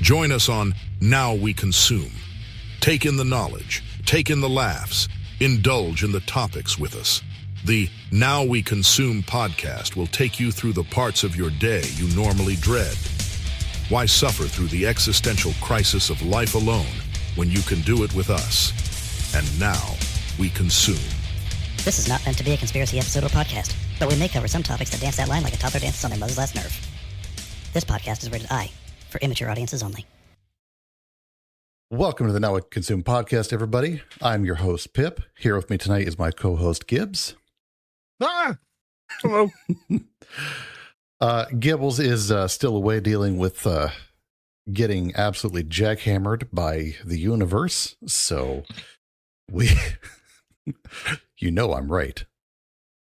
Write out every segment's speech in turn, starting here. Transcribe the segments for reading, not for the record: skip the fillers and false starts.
Join us on Now We Consume. Take in the knowledge, take in the laughs, indulge in the topics with us. The Now We Consume podcast will take you through the parts of your day you normally dread. Why suffer through the existential crisis of life alone when you can do it with us? And Now We Consume. This is not meant to be a conspiracy episode or podcast, but we may cover some topics that dance that line like a toddler dances on their mother's last nerve. This podcast is rated I, for immature audiences only. Welcome to the Now We Consume podcast, everybody. I'm your host, Pip. Here with me tonight is my co-host, Gibbs. Hello. Gibbles is still away dealing with getting absolutely jackhammered by the universe. So you know I'm right.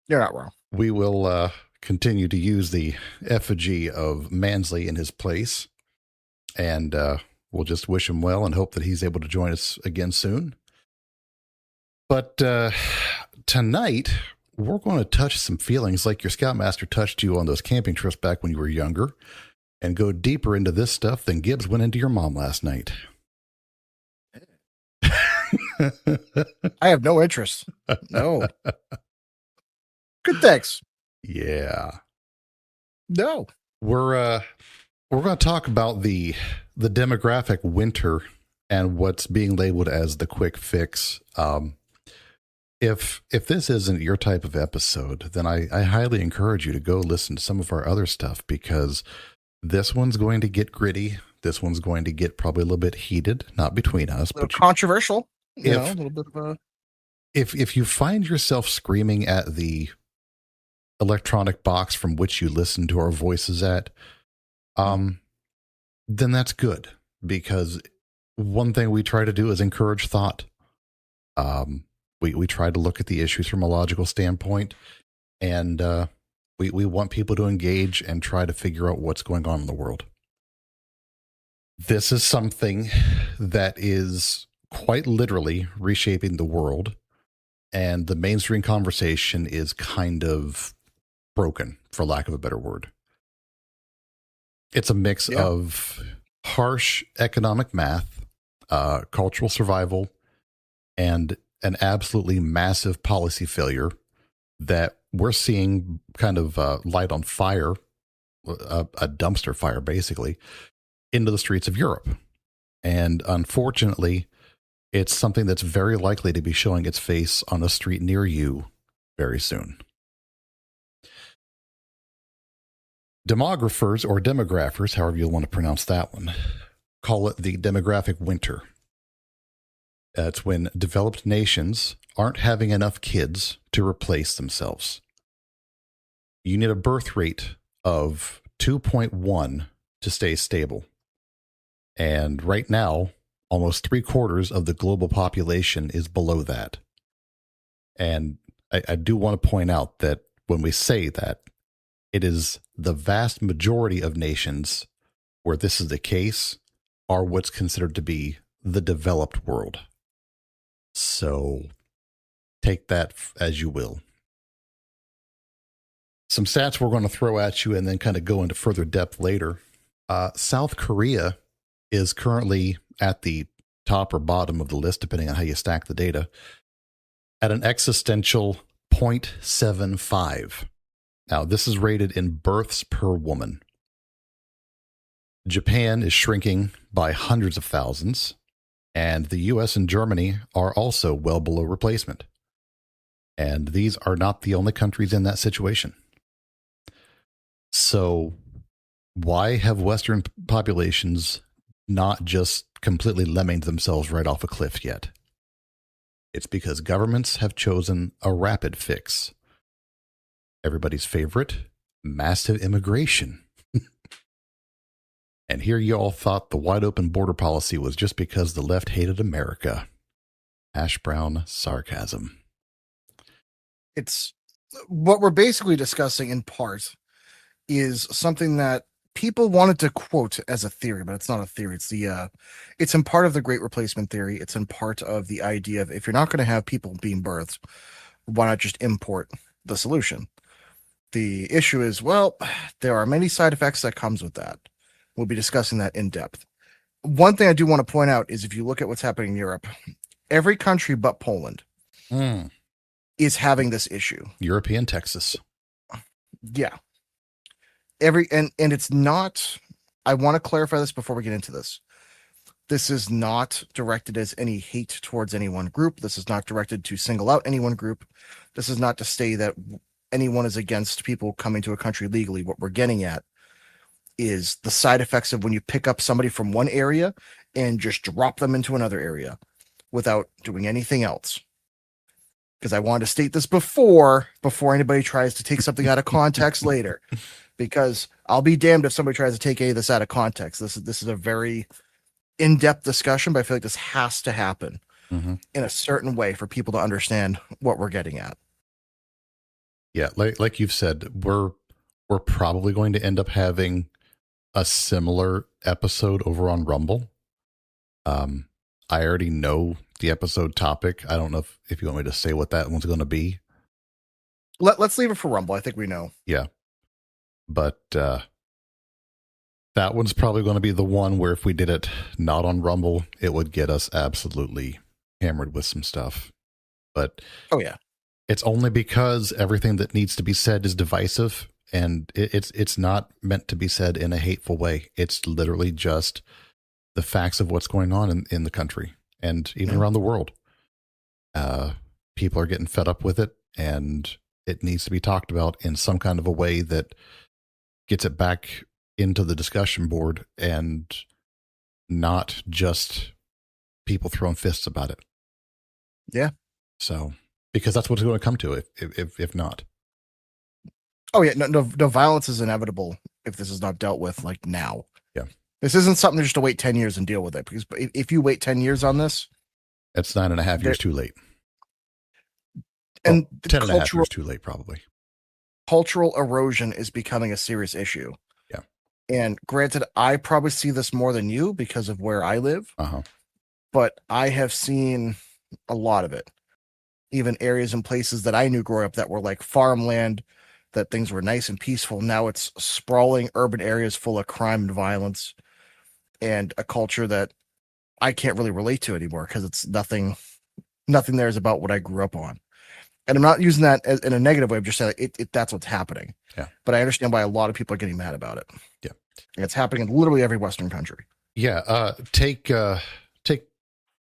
You're not wrong. We will continue to use the effigy of Mansley in his place. And we'll just wish him well and hope that he's able to join us again soon. But tonight, we're going to touch some feelings like your Scoutmaster touched you on those camping trips back when you were younger and go deeper into this stuff than Gibbs went into your mom last night. I have no interest. No. Good thanks. Yeah. No. We're going to talk about the demographic winter and what's being labeled as the quick fix. If this isn't your type of episode, then I highly encourage you to go listen to some of our other stuff, because this one's going to get gritty. This one's going to get probably a little bit heated, not between us, A little but controversial. A little bit of a... If you find yourself screaming at the electronic box from which you listen to our voices at, then that's good, because one thing we try to do is encourage thought. We try to look at the issues from a logical standpoint, and we want people to engage and try to figure out what's going on in the world. This is something that is quite literally reshaping the world, and the mainstream conversation is kind of broken, for lack of a better word. It's a mix of harsh economic math, cultural survival, and an absolutely massive policy failure that we're seeing kind of light on fire, a dumpster fire, basically, into the streets of Europe. And unfortunately, it's something that's very likely to be showing its face on a street near you very soon. Demographers, or demographers, however you want to pronounce that one, call it the demographic winter. It's when developed nations aren't having enough kids to replace themselves. You need a birth rate of 2.1 to stay stable. And right now, almost 3/4 of the global population is below that. And I do want to point out that when we say that, it is the vast majority of nations where this is the case are what's considered to be the developed world. So take that as you will. Some stats we're going to throw at you and then kind of go into further depth later. South Korea is currently at the top or bottom of the list, depending on how you stack the data, at an existential 0.75. Now, this is rated in births per woman. Japan is shrinking by hundreds of thousands, and the US and Germany are also well below replacement. And these are not the only countries in that situation. So why have Western populations not just completely lemminged themselves right off a cliff yet? It's because governments have chosen a rapid fix. Everybody's favorite, massive immigration. And here you all thought the wide open border policy was just because the left hated America. Hash brown sarcasm. It's what we're basically discussing in part is something that people wanted to quote as a theory, but it's not a theory. It's in part of the Great Replacement theory. It's in part of the idea of, if you're not going to have people being birthed, why not just import the solution? The issue is, well, there are many side effects that comes with that. We'll be discussing that in depth. one thing I do want to point out is if you look at what's happening in Europe, every country but Poland is having this issue. European Texas. Yeah. And it's not, I want to clarify this before we get into this. This is not directed as any hate towards any one group. This is not directed to single out any one group. This is not to say that anyone is against people coming to a country legally. What we're getting at is the side effects of when you pick up somebody from one area and just drop them into another area without doing anything else. Because I wanted to state this before anybody tries to take something out of context later. Because I'll be damned if somebody tries to take any of this out of context. This is a very in-depth discussion, but I feel like this has to happen in a certain way for people to understand what we're getting at. Yeah, like you've said, we're probably going to end up having a similar episode over on Rumble. I already know the episode topic. I don't know if you want me to say what that one's going to be. Let's leave it for Rumble. I think we know. Yeah. But that one's probably going to be the one where if we did it not on Rumble, it would get us absolutely hammered with some stuff. But oh yeah, it's only because everything that needs to be said is divisive, and it's not meant to be said in a hateful way. It's literally just the facts of what's going on in the country and even around the world. People are getting fed up with it, and it needs to be talked about in some kind of a way that gets it back into the discussion board and not just people throwing fists about it. Yeah. So, because that's what it's going to come to if not. Oh yeah, no, violence is inevitable if this is not dealt with like now. Yeah. This isn't something just to wait 10 years and deal with it, because if you wait 10 years on this, it's 9.5 years too late. And 10.5 years too late, probably. Cultural erosion is becoming a serious issue. Yeah. And granted, I probably see this more than you because of where I live, but I have seen a lot of it. Even areas and places that I knew growing up that were like farmland, that things were nice and peaceful. Now it's sprawling urban areas full of crime and violence, and a culture that I can't really relate to anymore because it's nothing there is about what I grew up on. And I'm not using that in a negative way. I'm just saying that's what's happening. Yeah. But I understand why a lot of people are getting mad about it. Yeah. And it's happening in literally every Western country. Yeah. Take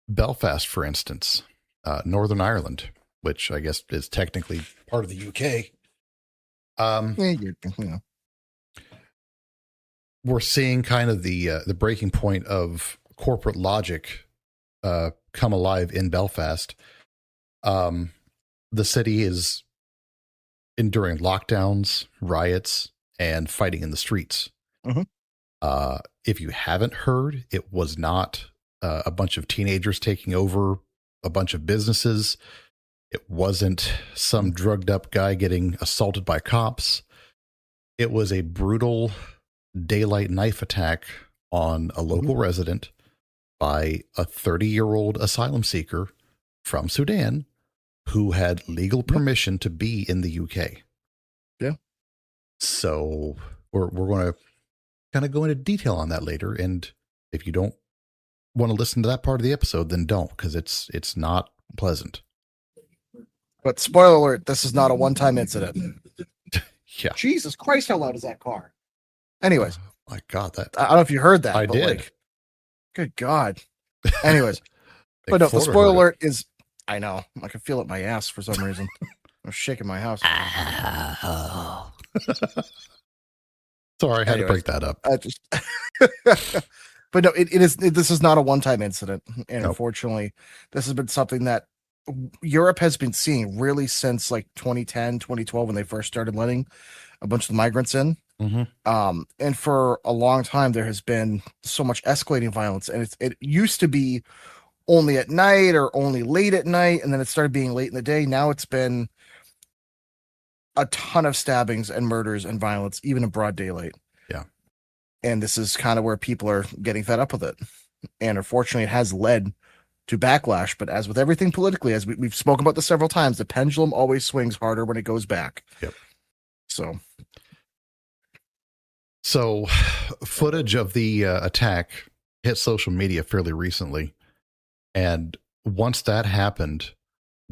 Belfast, for instance, Northern Ireland, which I guess is technically part of the UK. We're seeing kind of the breaking point of corporate logic come alive in Belfast. The city is enduring lockdowns, riots, and fighting in the streets. If you haven't heard, it was not a bunch of teenagers taking over a bunch of businesses. It wasn't some drugged up guy getting assaulted by cops. It was a brutal daylight knife attack on a local resident by a 30-year-old asylum seeker from Sudan who had legal permission to be in the UK. Yeah. So we're going to kind of go into detail on that later. And if you don't want to listen to that part of the episode, then don't, because it's not pleasant. But spoiler alert, this is not a one-time incident. Yeah. Jesus Christ, how loud is that car? Anyways. My God, that I don't know if you heard that. I did. Like, good God. Anyways. But no, the spoiler alert is, I know, I can feel it in my ass for some reason. I'm shaking my house. Sorry, I had to break that up. But no, this is not a one-time incident. And unfortunately, this has been something that Europe has been seeing really since like 2010, 2012, when they first started letting a bunch of the migrants in. And for a long time, there has been so much escalating violence. And it used to be only at night or only late at night, and then it started being late in the day. Now it's been a ton of stabbings and murders and violence, even in broad daylight. Yeah. And this is kind of where people are getting fed up with it. And unfortunately, it has led to backlash. But as with everything politically, as we've spoken about this several times, the pendulum always swings harder when it goes back. Yep. So footage of the attack hit social media fairly recently. And once that happened,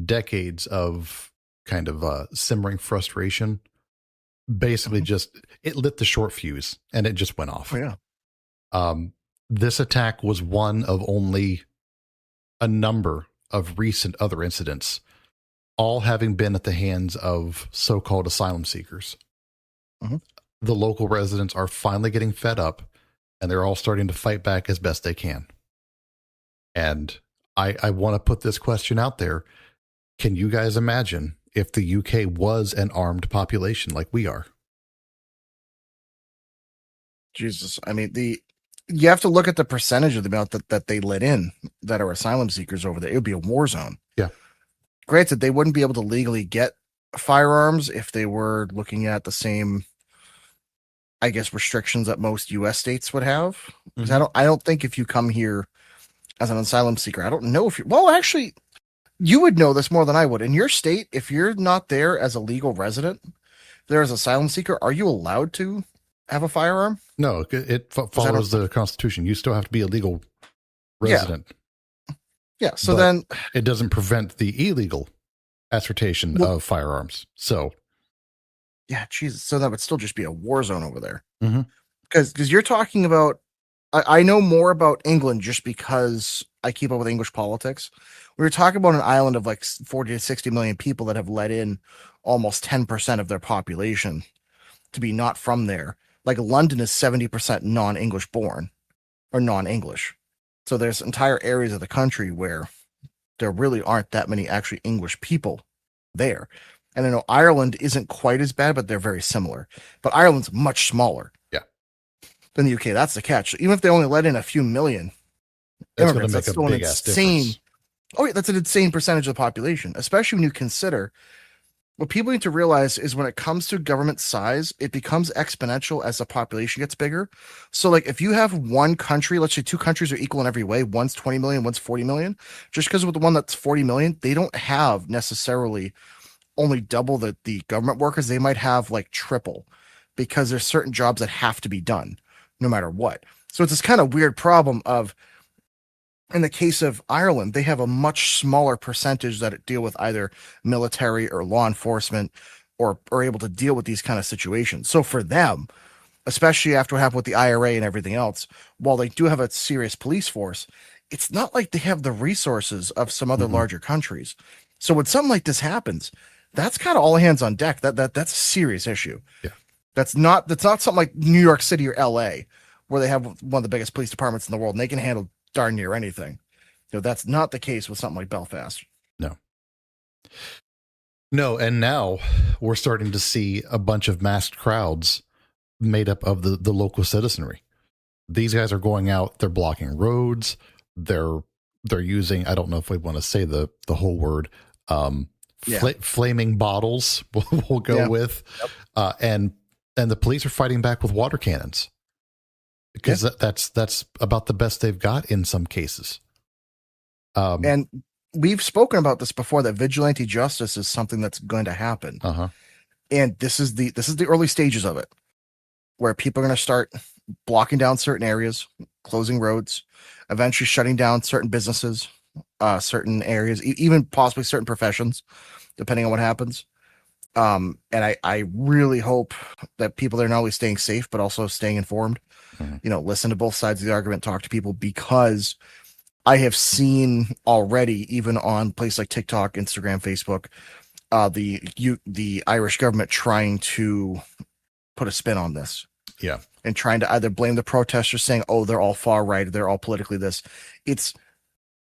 decades of kind of simmering frustration basically just it lit the short fuse and it just went off. Oh, yeah. This attack was one of only a number of recent other incidents, all having been at the hands of so-called asylum seekers. Mhm. The local residents are finally getting fed up, and they're all starting to fight back as best they can. And I want to put this question out there. Can you guys imagine if the UK was an armed population like we are? Jesus. I mean, you have to look at the percentage of the amount that they let in that are asylum seekers over there. It would be a war zone. Yeah. Granted, they wouldn't be able to legally get firearms if they were looking at the same, I guess, restrictions that most U.S. states would have. Because I don't think if you come here as an asylum seeker, I don't know if you. Well, actually, you would know this more than I would. In your state, if you're not there as a legal resident, there as an asylum seeker, are you allowed to have a firearm? No, it follows the Constitution. You still have to be a legal resident. Yeah. So But then it doesn't prevent the illegal assertion of firearms. So, yeah, Jesus. So that would still just be a war zone over there. Mhm. Because you're talking about, I know more about England just because I keep up with English politics. We were talking about an island of like 40 to 60 million people that have let in almost 10% of their population to be not from there. Like London is 70% non-English born or non-English. So there's entire areas of the country where there really aren't that many actually English people there. And I know Ireland isn't quite as bad, but they're very similar. But Ireland's much smaller. Yeah. Than the UK. That's the catch. Even if they only let in a few million that's going immigrants, to that's make a still an big ass insane. difference. Oh, yeah, that's an insane percentage of the population, especially when you consider what people need to realize is when it comes to government size, it becomes exponential as the population gets bigger. So, like, if you have one country, let's say two countries are equal in every way, one's 20 million, one's 40 million, just because with the one that's 40 million, they don't have necessarily only double the government workers. They might have like triple because there's certain jobs that have to be done no matter what. So it's this kind of weird problem of, in the case of Ireland, they have a much smaller percentage that deal with either military or law enforcement or are able to deal with these kind of situations. So for them, especially after what happened with the IRA and everything else, while they do have a serious police force, it's not like they have the resources of some other larger countries. So when something like this happens, that's kind of all hands on deck. That's a serious issue. Yeah. That's not something like New York City or LA, where they have one of the biggest police departments in the world and they can handle darn near anything. You know, that's not the case with something like Belfast. No, and now we're starting to see a bunch of masked crowds made up of the local citizenry. These guys are going out, they're blocking roads, they're using, I don't know if we want to say the whole word, flaming bottles we'll go with. Yep. And the police are fighting back with water cannons. Because that's about the best they've got in some cases. And we've spoken about this before, that vigilante justice is something that's going to happen. And this is the early stages of it, where people are going to start blocking down certain areas, closing roads, eventually shutting down certain businesses, certain areas, even possibly certain professions, depending on what happens. And I really hope that people are not only staying safe, but also staying informed. You know, listen to both sides of the argument, talk to people, because I have seen already, even on places like TikTok, Instagram, Facebook, the Irish government trying to put a spin on this. Yeah. And trying to either blame the protesters, saying, oh, they're all far right, they're all politically this. It's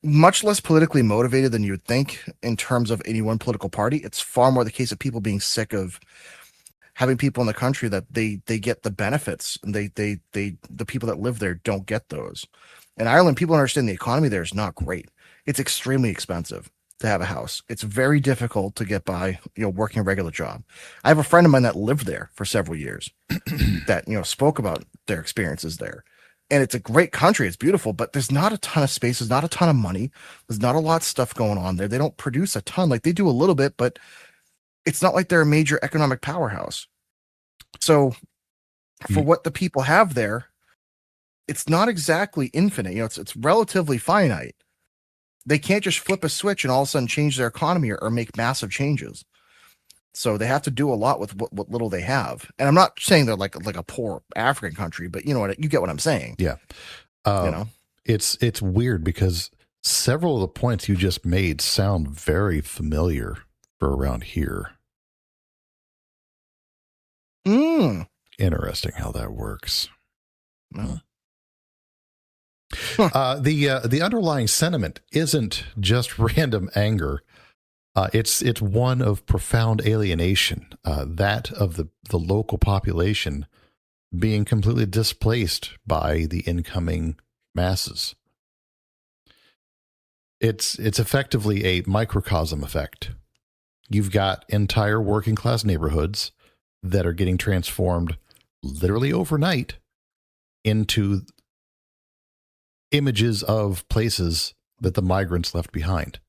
much less politically motivated than you would think in terms of any one political party. It's far more the case of people being sick of having people in the country that they get the benefits, and the people that live there don't get those. In Ireland, people understand the economy there is not great. It's extremely expensive to have a house. It's very difficult to get by, working a regular job. I have a friend of mine that lived there for several years that, spoke about their experiences there. And it's a great country. It's beautiful, but there's not a ton of space. There's not a ton of money. There's not a lot of stuff going on there. They don't produce a ton. Like, they do a little bit, but it's not like they're a major economic powerhouse. So for what the people have there, it's not exactly infinite. It's relatively finite. They can't just flip a switch and all of a sudden change their economy or make massive changes. So they have to do a lot with what little they have. And I'm not saying they're like a poor African country, but you get what I'm saying. Yeah. It's weird because several of the points you just made sound very familiar for around here. Interesting how that works. No. The underlying sentiment isn't just random anger. It's one of profound alienation, that of the local population being completely displaced by the incoming masses. It's effectively a microcosm effect. You've got entire working class neighborhoods that are getting transformed literally overnight into images of places that the migrants left behind.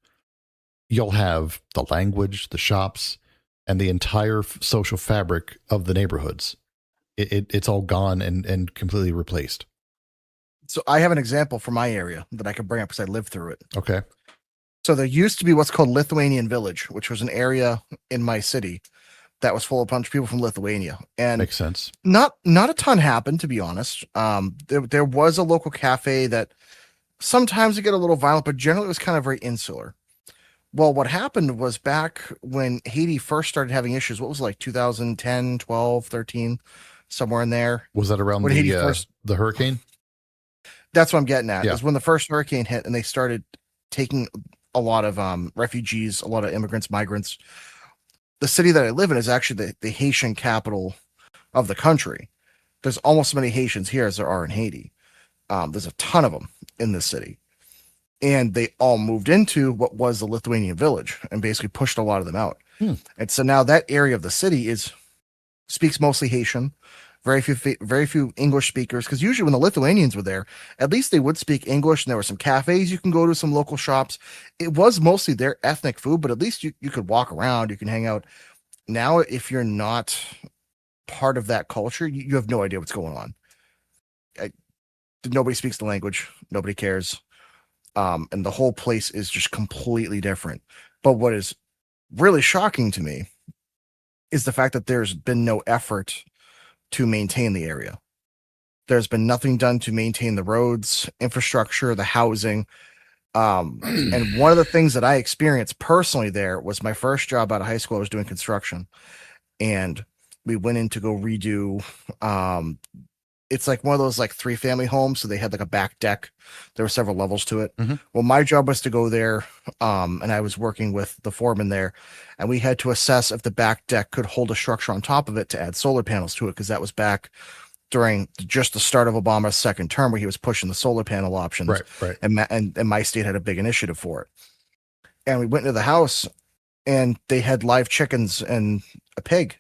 You'll have the language, the shops, and the entire social fabric of the neighborhoods. It's all gone and completely replaced. So I have an example from my area that I can bring up because I lived through it. Okay. So there used to be what's called Lithuanian Village, which was an area in my city that was full of a bunch of people from Lithuania. And makes sense. Not a ton happened, to be honest. There was a local cafe that sometimes it get a little violent, but generally it was kind of very insular. Well, what happened was back when Haiti first started having issues, what was it, like 2010, 12, 13, somewhere in there. Was that around when Haiti first, the hurricane? That's what I'm getting at. Yeah. Is when the first hurricane hit and they started taking a lot of refugees, a lot of immigrants, migrants. The city that I live in is actually the Haitian capital of the country. There's almost as many Haitians here as there are in Haiti. There's a ton of them in this city. And they all moved into what was the Lithuanian Village and basically pushed a lot of them out. And so now that area of the city speaks mostly Haitian, very few English speakers. Because usually when the Lithuanians were there, at least they would speak English, and there were some cafes you can go to, some local shops. It was mostly their ethnic food, but at least you could walk around, you can hang out. Now, if you're not part of that culture, you have no idea what's going on. Nobody speaks the language. Nobody cares. And the whole place is just completely different. But what is really shocking to me is the fact that there's been no effort to maintain the area. There's been nothing done to maintain the roads, infrastructure, the housing. And one of the things that I experienced personally there was my first job out of high school. I was doing construction, and we went in to go redo, it's like one of those like 3-family homes. So they had like a back deck. There were several levels to it. Mm-hmm. Well, my job was to go there. And I was working with the foreman there, and we had to assess if the back deck could hold a structure on top of it to add solar panels to it. Cause that was back during just the start of Obama's second term, where he was pushing the solar panel options. Right. And my state had a big initiative for it. And we went into the house, and they had live chickens and a pig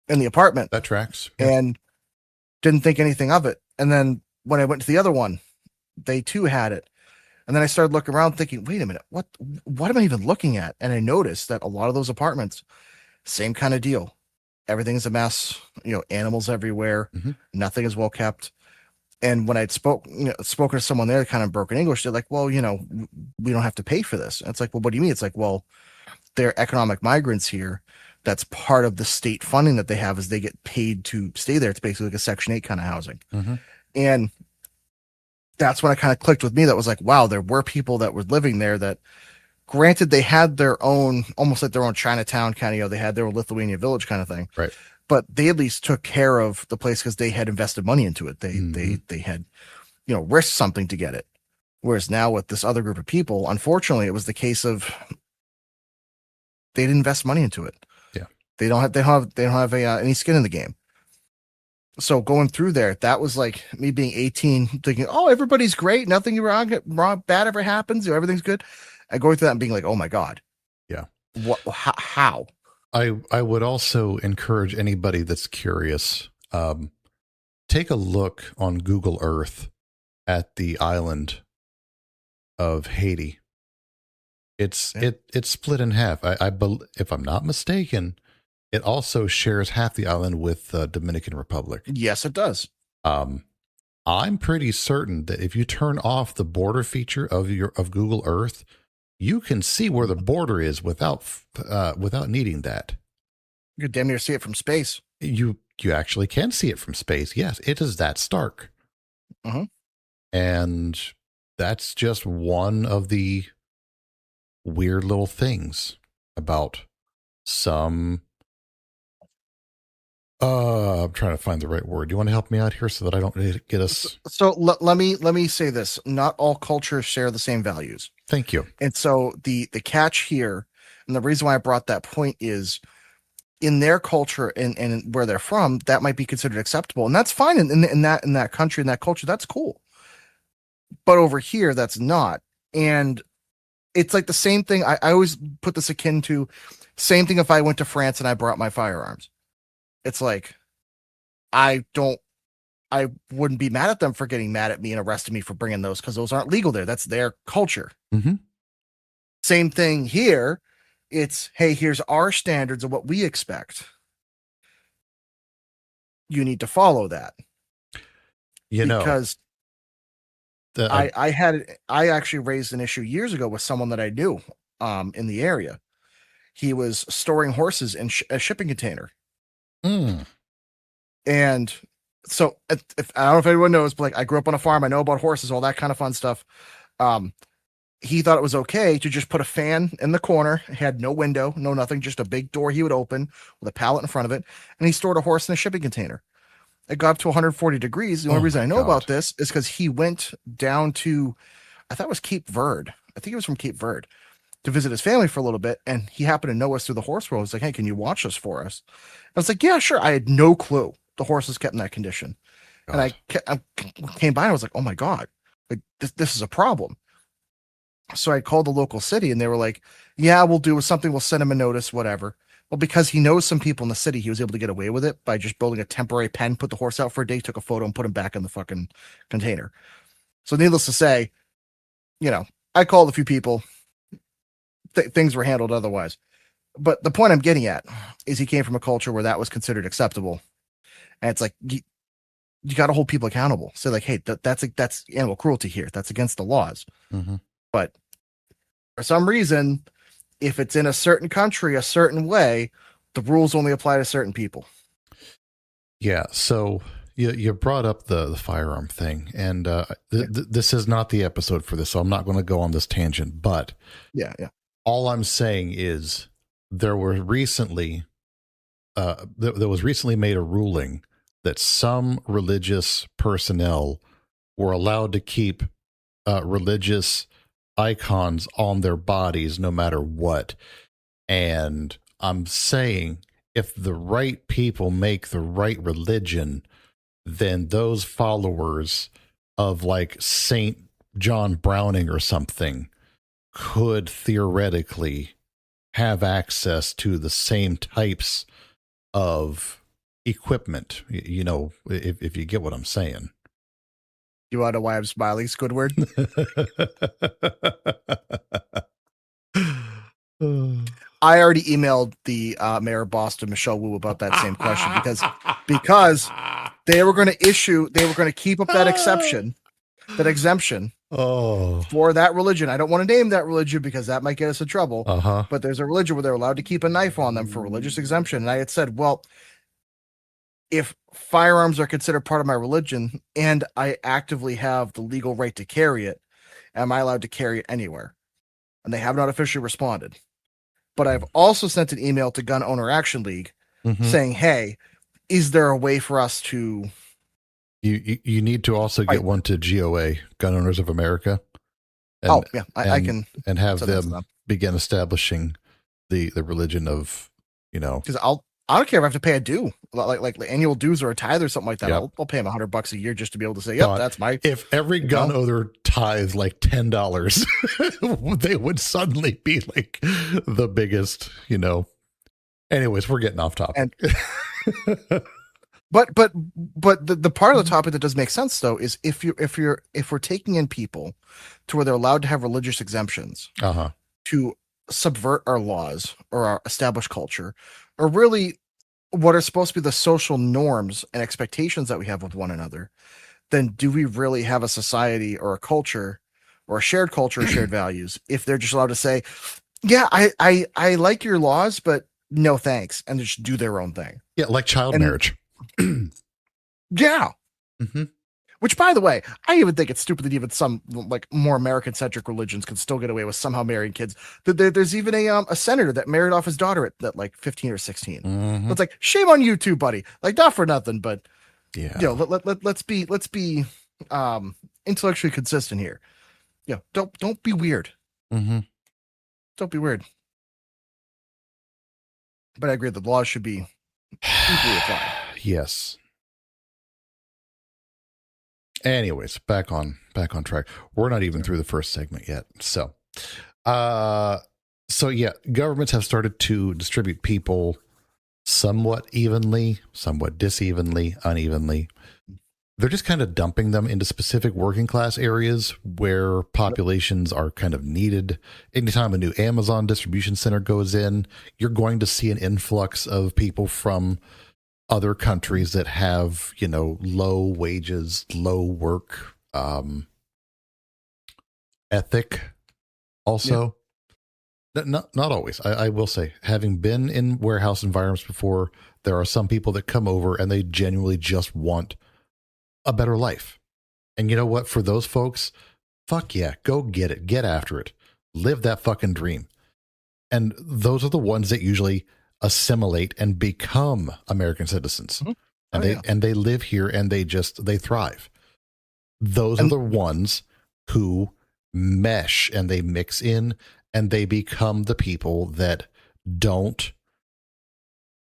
in the apartment. That tracks. Yeah. And didn't think anything of it. And then when I went to the other one, they too had it. And then I started looking around thinking, wait a minute, what am I even looking at? And I noticed that a lot of those apartments, same kind of deal. Everything's a mess, animals everywhere. Mm-hmm. Nothing is well kept. And when I'd spoken to someone there, kind of broken English, they're like, well, we don't have to pay for this. And it's like, well, what do you mean? It's like, well, they're economic migrants here. That's part of the state funding that they have, is they get paid to stay there. It's basically like a Section 8 kind of housing. Mm-hmm. And that's when I kind of clicked with me. That was like, wow, there were people that were living there that, granted, they had their own, almost like their own Chinatown kind of, they had their own Lithuanian Village kind of thing. Right. But they at least took care of the place because they had invested money into it. They had, risked something to get it. Whereas now with this other group of people, unfortunately, it was the case of they didn't invest money into it. Yeah. They don't have any skin in the game. So going through there, that was like me being 18, thinking, oh, everybody's great. Nothing wrong, bad ever happens. Everything's good. And going through that and being like, oh my God. Yeah. What, how? I would also encourage anybody that's curious, take a look on Google Earth at the island of Haiti. It's split in half. If I'm not mistaken, it also shares half the island with the Dominican Republic. Yes, it does. I'm pretty certain that if you turn off the border feature of Google Earth, you can see where the border is without needing that. You could damn near see it from space. You actually can see it from space. Yes, it is that stark. Mm-hmm. And that's just one of the weird little things about some. I'm trying to find the right word. You want to help me out here so that I don't get us. So let me say this: not all cultures share the same values. Thank you. And so the catch here, and the reason why I brought that point is, in their culture and where they're from, that might be considered acceptable, and that's fine in that country, in that culture, that's cool. But over here, that's not. And it's like the same thing. I always put this akin to same thing if I went to France and I brought my firearms. It's like I wouldn't be mad at them for getting mad at me and arresting me for bringing those, because those aren't legal there. That's their culture. Mm-hmm. Same thing here. It's, hey, here's our standards of what we expect. You need to follow that. Because I actually raised an issue years ago with someone that I knew in the area. He was storing horses in a shipping container. And so if I don't know if anyone knows, but like, I grew up on a farm. I know about horses, all that kind of fun stuff. He thought it was okay to just put a fan in the corner. It had no window, no nothing, just a big door he would open with a pallet in front of it. And he stored a horse in a shipping container. It got up to 140 degrees. The only reason I know about this is because he went down to, I thought it was Cape Verde. I think he was from Cape Verde, to visit his family for a little bit. And he happened to know us through the horse world. He was like, hey, can you watch this for us? I was like, yeah, sure. I had no clue the horse was kept in that condition. God. And I came by and I was like, oh my God, like this is a problem. So I called the local city and they were like, yeah, we'll do something. We'll send him a notice, whatever. Well, because he knows some people in the city, he was able to get away with it by just building a temporary pen, put the horse out for a day, took a photo and put him back in the fucking container. So needless to say, I called a few people. Things were handled otherwise. But the point I'm getting at is he came from a culture where that was considered acceptable. And it's like, you got to hold people accountable. So like, hey, that's animal cruelty here. That's against the laws. Mm-hmm. But for some reason, if it's in a certain country, a certain way, the rules only apply to certain people. Yeah. So you brought up the firearm thing, and this is not the episode for this, so I'm not going to go on this tangent. But yeah. All I'm saying is there was recently made a ruling that some religious personnel were allowed to keep religious icons on their bodies no matter what. And I'm saying if the right people make the right religion, then those followers of like Saint John Browning or something could theoretically have access to the same types of equipment, if you get what I'm saying. You want to know why I'm smiling, Squidward? I already emailed the mayor of Boston, Michelle Wu, about that same question because they were going to keep up that exemption for that religion. I don't want to name that religion because that might get us in trouble. But there's a religion where they're allowed to keep a knife on them for religious exemption. And I had said, well, if firearms are considered part of my religion and I actively have the legal right to carry it, am I allowed to carry it anywhere? And they have not officially responded. But I've also sent an email to Gun Owner Action League saying, hey, is there a way for us to... You need to also get one to GOA, Gun Owners of America. And, I can... And have them begin establishing the religion of, Because I don't care if I have to pay a due, like annual dues or a tithe or something like that. Yep. I'll pay them $100 a year just to be able to say, yep, that's my... If every gun owner tithe like $10, they would suddenly be like the biggest, Anyways, we're getting off topic. But the part of the topic that does make sense though is if we're taking in people to where they're allowed to have religious exemptions to subvert our laws or our established culture, or really what are supposed to be the social norms and expectations that we have with one another, then do we really have a society or a culture or a shared culture or shared values if they're just allowed to say, yeah, I like your laws, but no thanks, and just do their own thing? Yeah, like child And- marriage. Yeah. hmm Which, by the way, I even think it's stupid that even some like more American-centric religions can still get away with somehow marrying kids. There's even a senator that married off his daughter at like 15 or 16. hmm It's like, shame on you too, buddy. Like, not for nothing, but Yeah. let's be intellectually consistent here. Don't be weird. hmm Don't be weird. But I agree the laws should be equally applied. Yes. Anyways, back on track. We're not even through the first segment yet. So yeah, governments have started to distribute people somewhat evenly, somewhat disevenly, unevenly. They're just kind of dumping them into specific working class areas where populations are kind of needed. Anytime a new Amazon distribution center goes in, you're going to see an influx of people from other countries that have, low wages, low work ethic also. Not always. I will say, having been in warehouse environments before, there are some people that come over and they genuinely just want a better life. And you know what? For those folks, fuck yeah, go get it. Get after it. Live that fucking dream. And those are the ones that usually assimilate and become American citizens. Mm-hmm. And they live here and they thrive. Those are the ones who mesh and they mix in and they become the people that don't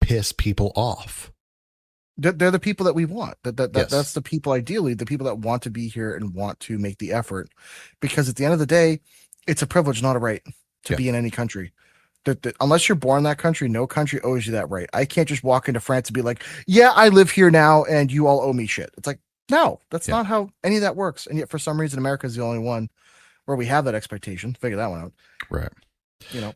piss people off. They're the people that we want. Yes. That's the people, ideally, the people that want to be here and want to make the effort. Because at the end of the day, it's a privilege, not a right, to be in any country. Unless you're born in that country, no country owes you that right. I can't just walk into France and be like, yeah, I live here now and you all owe me shit. It's like, no, that's not how any of that works. And yet for some reason, America is the only one where we have that expectation. Figure that one out. Right.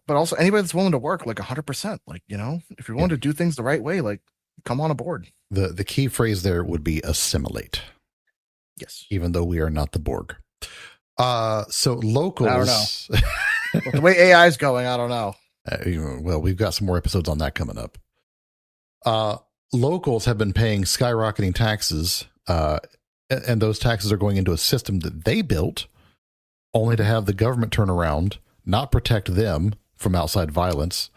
But also anybody that's willing to work like 100%, like, if you're willing to do things the right way, like, come on aboard. The key phrase there would be assimilate. Yes. Even though we are not the Borg. So locals. I don't know. With the way AI is going, I don't know. Well, we've got some more episodes on that coming up. Locals have been paying skyrocketing taxes, and those taxes are going into a system that they built, only to have the government turn around, not protect them from outside violence,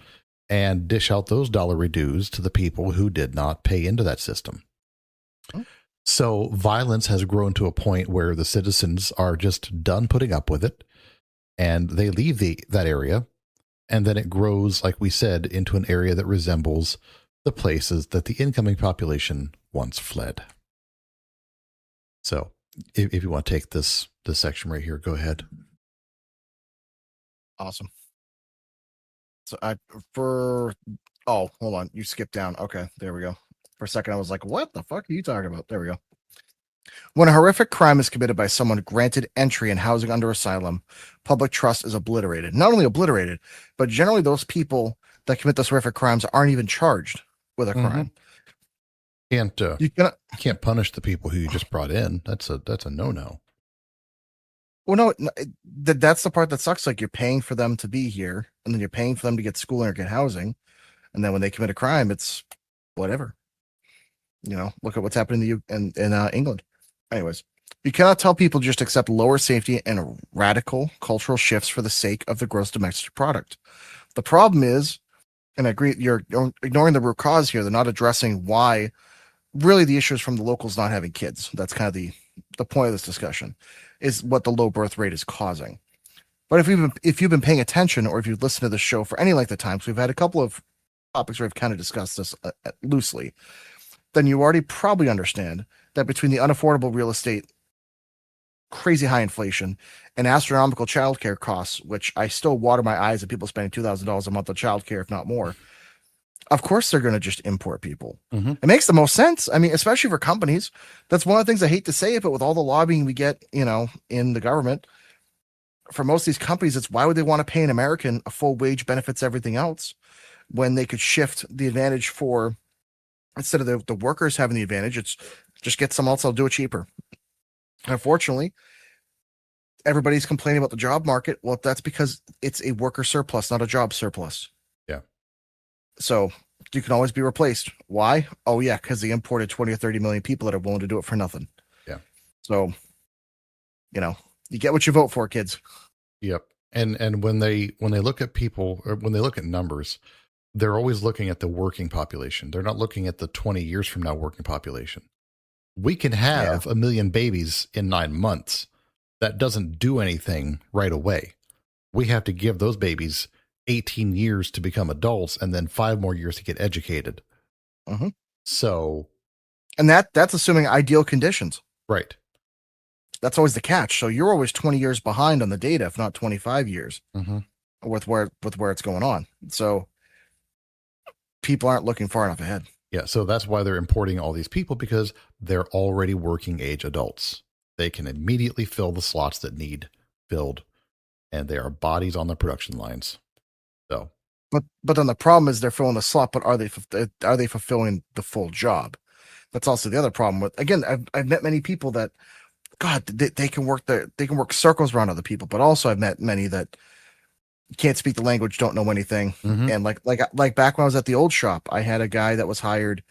and dish out those dollar dues to the people who did not pay into that system. So violence has grown to a point where the citizens are just done putting up with it, and they leave that area. And then it grows, like we said, into an area that resembles the places that the incoming population once fled. So if you want to take this section right here, go ahead. Awesome. So hold on. You skipped down. Okay, there we go. For a second, I was like, what the fuck are you talking about? There we go. When a horrific crime is committed by someone granted entry and housing under asylum, public trust is obliterated. Not only obliterated, but generally those people that commit those horrific crimes aren't even charged with a crime. You can't punish the people who you just brought in. That's a no-no. Well, no, that's the part that sucks. Like, you're paying for them to be here, and then you're paying for them to get schooling or get housing, and then when they commit a crime, it's whatever. Look at what's happening in England. Anyways, you cannot tell people to just accept lower safety and radical cultural shifts for the sake of the gross domestic product. The problem is, and I agree, you're ignoring the root cause here. They're not addressing why. Really, the issue is from the locals not having kids. That's kind of the point of this discussion, is what the low birth rate is causing. But if you've been paying attention, or if you've listened to the show for any length of time, so we've had a couple of topics where I've kind of discussed this loosely, then you already probably understand that between the unaffordable real estate, crazy high inflation, and astronomical childcare costs, which I still water my eyes at people spending $2,000 a month on childcare, if not more. Of course, they're going to just import people. Mm-hmm. It makes the most sense. I mean, especially for companies. That's one of the things I hate to say it, but with all the lobbying we get, in the government, for most of these companies, it's why would they want to pay an American a full wage, benefits, everything else, when they could shift the advantage for, instead of the workers having the advantage, it's just get someone else, I'll do it cheaper. Unfortunately, everybody's complaining about the job market. Well, that's because it's a worker surplus, not a job surplus. Yeah. So you can always be replaced. Why? Oh yeah, because they imported 20 or 30 million people that are willing to do it for nothing. Yeah. So, you get what you vote for, kids. Yep. And when they look at people, or when they look at numbers, they're always looking at the working population. They're not looking at the 20 years from now working population. We can have 1 million babies in 9 months. That doesn't do anything right away. We have to give those babies 18 years to become adults and then 5 more years to get educated. Mm-hmm. So, and that's assuming ideal conditions. Right. That's always the catch. So you're always 20 years behind on the data, if not 25 years with where it's going on. So people aren't looking far enough ahead. Yeah. So that's why they're importing all these people, because they're already working age adults. They can immediately fill the slots that need filled, and they are bodies on the production lines. So, but then the problem is they're filling the slot, but are they fulfilling the full job? That's also the other problem with, again, I've met many people that, God, they can work circles around other people, but also I've met many that can't speak the language, don't know anything. And like back when I was at the old shop, I had a guy that was hired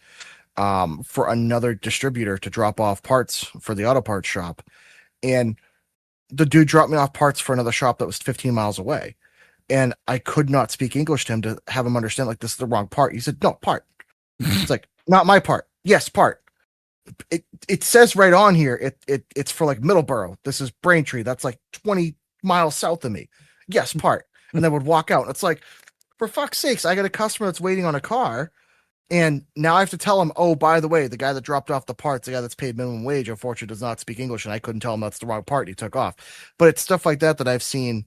for another distributor to drop off parts for the auto parts shop. And the dude dropped me off parts for another shop that was 15 miles away. And I could not speak English to him to have him understand, like, this is the wrong part. He said, no, part. It's like, not my part. Yes, part. It says right on here, it's for like Middleborough. This is Braintree. That's like 20 miles south of me. Yes, part. And then would walk out. It's like, for fuck's sakes, I got a customer that's waiting on a car, and now I have to tell him, oh, by the way, the guy that dropped off the parts, the guy that's paid minimum wage, unfortunately does not speak English, and I couldn't tell him that's the wrong part. He took off. But it's stuff like that I've seen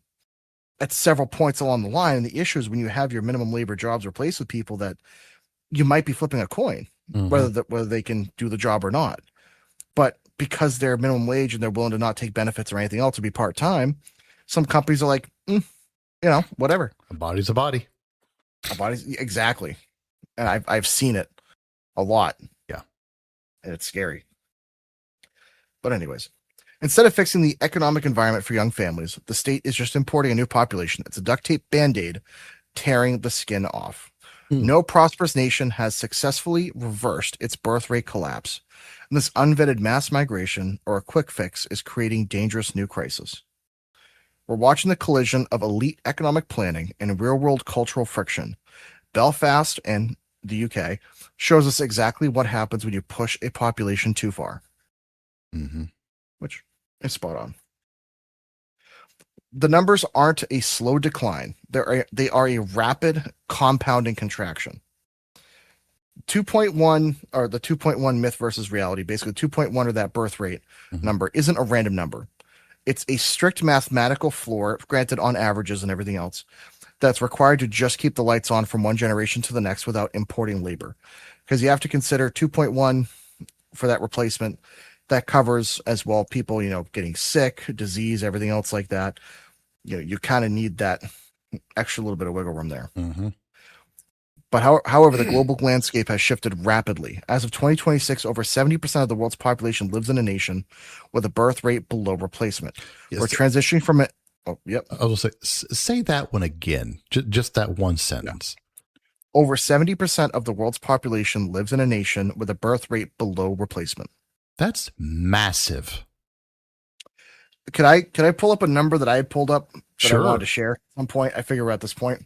at several points along the line. And the issue is when you have your minimum labor jobs replaced with people that you might be flipping a coin, whether they can do the job or not. But because they're minimum wage and they're willing to not take benefits or anything else to be part-time, some companies are like, whatever. A body's a body. A body's exactly. And I've seen it a lot. Yeah. And it's scary. But anyways, instead of fixing the economic environment for young families, the state is just importing a new population. It's a duct tape Band-Aid tearing the skin off. No prosperous nation has successfully reversed its birth rate collapse. And this unvetted mass migration, or a quick fix, is creating dangerous new crisis. We're watching the collision of elite economic planning and real-world cultural friction. Belfast and the UK shows us exactly what happens when you push a population too far. Which is spot on. The numbers aren't a slow decline. They are a rapid compounding contraction. 2.1, or the 2.1 myth versus reality, basically 2.1, or that birth rate number, isn't a random number. It's a strict mathematical floor, granted on averages and everything else, that's required to just keep the lights on from one generation to the next without importing labor. Because you have to consider 2.1 for that replacement. That covers as well people, getting sick, disease, everything else like that. You kind of need that extra little bit of wiggle room there. But however, the global landscape has shifted rapidly. As of 2026, over 70% of the world's population lives in a nation with a birth rate below replacement. Yes. We're transitioning from it. Oh, yep. I will say that one again, just that one sentence. Yeah. Over 70% of the world's population lives in a nation with a birth rate below replacement. That's massive. Can I pull up a number that I had pulled up that Sure. I wanted to share at some point? I figure we're at this point.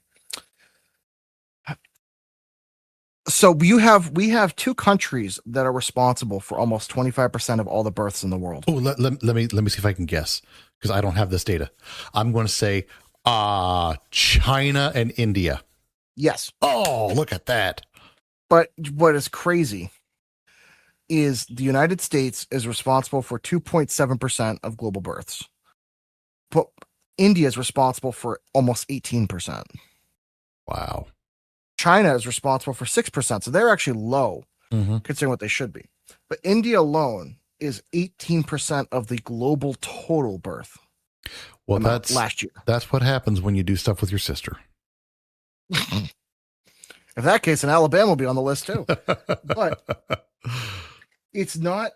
So we have two countries that are responsible for almost 25% of all the births in the world. Oh, let me see if I can guess, because I don't have this data. I'm going to say China and India. Yes. Oh, look at that. But what is crazy is the United States is responsible for 2.7% of global births. But India is responsible for almost 18%. Wow. China is responsible for 6%. So they're actually low considering what they should be. But India alone is 18% of the global total birth. Well, that's last year. That's what happens when you do stuff with your sister. In that case, then Alabama will be on the list too. But it's not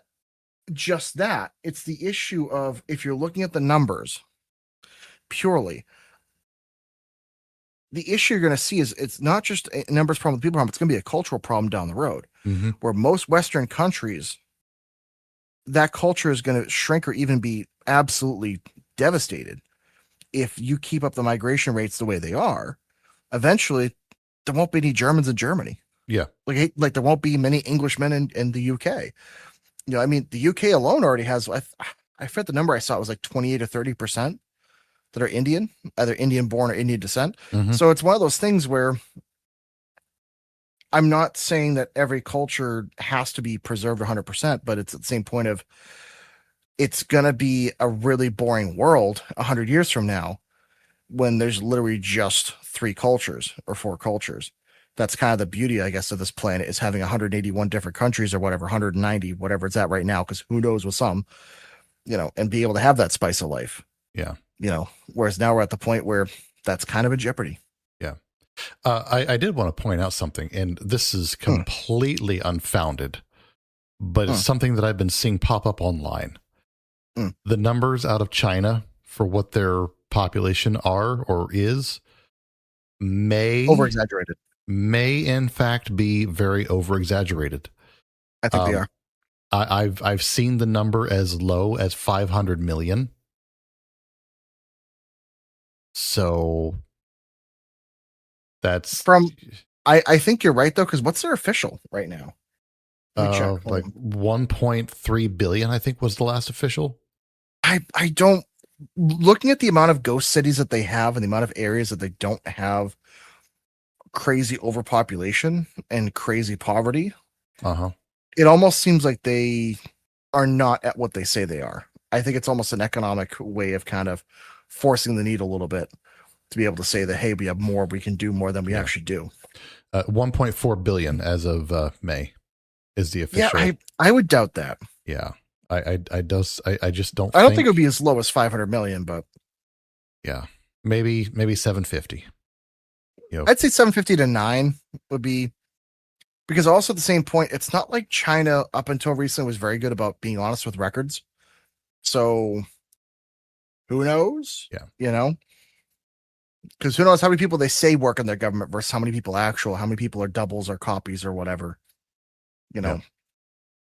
just that. It's the issue of, if you're looking at the numbers purely, the issue you're going to see is it's not just a numbers problem, people problem. It's going to be a cultural problem down the road, where most Western countries, that culture is going to shrink or even be absolutely devastated if you keep up the migration rates the way they are. Eventually, there won't be any Germans in Germany. Yeah. Like there won't be many Englishmen in the UK. I mean, the UK alone already has, I forget the number I saw, it was like 28 or 30% that are Indian, either Indian born or Indian descent. So it's one of those things where I'm not saying that every culture has to be preserved 100%, but it's at the same point of, it's going to be a really boring world 100 years from now when there's literally just 3 cultures or 4 cultures. That's kind of the beauty, I guess, of this planet, is having 181 different countries or whatever, 190, whatever it's at right now, because who knows with some, and be able to have that spice of life. Yeah. Whereas now we're at the point where that's kind of a jeopardy. Yeah. I did want to point out something, and this is completely unfounded, but it's something that I've been seeing pop up online. The numbers out of China for what their population are or is Over-exaggerated. May in fact be very over-exaggerated. I think they are. I've seen the number as low as 500 million. So that's I think you're right though, because what's their official right now? Like 1.3 billion, I think, was the last official. I don't, looking at the amount of ghost cities that they have and the amount of areas that they don't have crazy overpopulation and crazy poverty, it almost seems like they are not at what they say they are. I think it's almost an economic way of kind of forcing the needle a little bit to be able to say that, hey, we have more, we can do more than we actually do. 1.4 billion as of May is the official. Yeah, I would doubt that. Yeah. I just don't. I don't think it would be as low as 500 million, but yeah, maybe 750. I'd say 750 to 9 would be, because also at the same point, it's not like China up until recently was very good about being honest with records. So who knows? Yeah. Because who knows how many people they say work in their government versus how many people how many people are doubles or copies or whatever.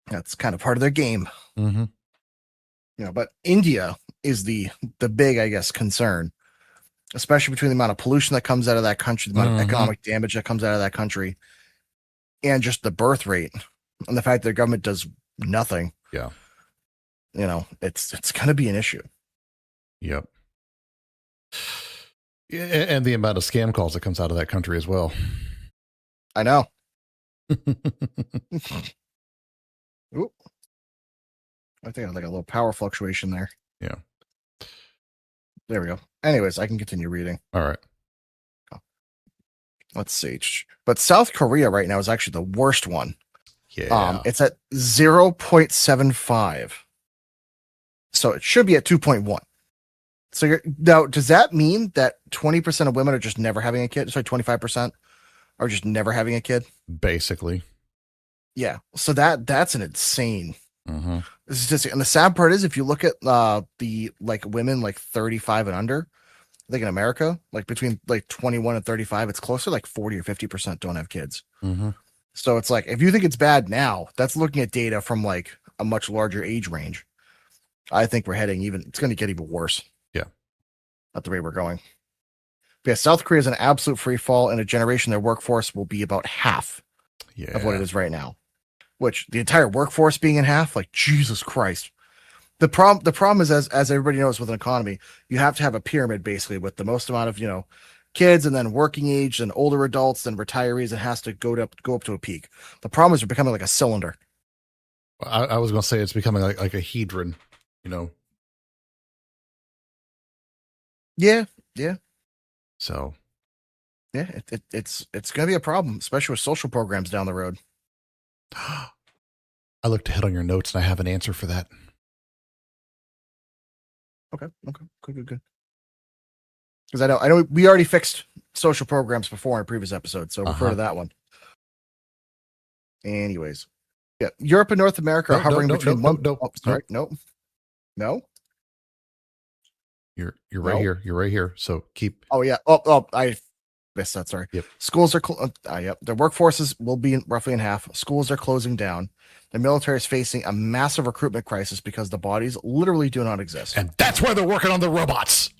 That's kind of part of their game. But India is the big, I guess, concern, especially between the amount of pollution that comes out of that country, the amount of economic damage that comes out of that country, and just the birth rate and the fact that their government does nothing. Yeah. It's going to be an issue. Yep. And the amount of scam calls that comes out of that country as well. I know. Ooh. I think I had like a little power fluctuation there. Yeah. There we go. Anyways, I can continue reading. All right. Let's see. But South Korea right now is actually the worst one. Yeah. It's at 0.75. So it should be at 2.1. So now, does that mean that 20% of women are just never having a kid? Sorry, 25% are just never having a kid? Basically. Yeah. So that's an insane statistic. And the sad part is, if you look at the like women like 35 and under, I think in America, like between like 21 and 35, it's closer like 40 or 50% don't have kids. So it's like, if you think it's bad now, that's looking at data from like a much larger age range. I think we're heading it's going to get even worse. Yeah. At the rate we're going. But yeah, South Korea is an absolute free fall. In a generation, their workforce will be about half of what it is right now. Which, the entire workforce being in half, like, Jesus Christ. The problem is, as everybody knows with an economy, you have to have a pyramid basically with the most amount of, kids, and then working age, and older adults, and retirees. It has to go up to a peak. The problem is we're becoming like a cylinder. I was going to say it's becoming like a hedron, Yeah. So. Yeah, it's going to be a problem, especially with social programs down the road. I looked ahead on your notes and I have an answer for that. Okay. Good. Because I know we already fixed social programs before in a previous episode, so refer to that one. Anyways, Yeah, Europe and North America are hovering between one. No. Oh, sorry, no. You're right No. here. You're right here. So keep. Oh yeah. Oh, I missed that. Sorry. Yep. Schools are. Yep. Their workforces will be roughly in half. Schools are closing down. The military is facing a massive recruitment crisis because the bodies literally do not exist. And that's why they're working on the robots.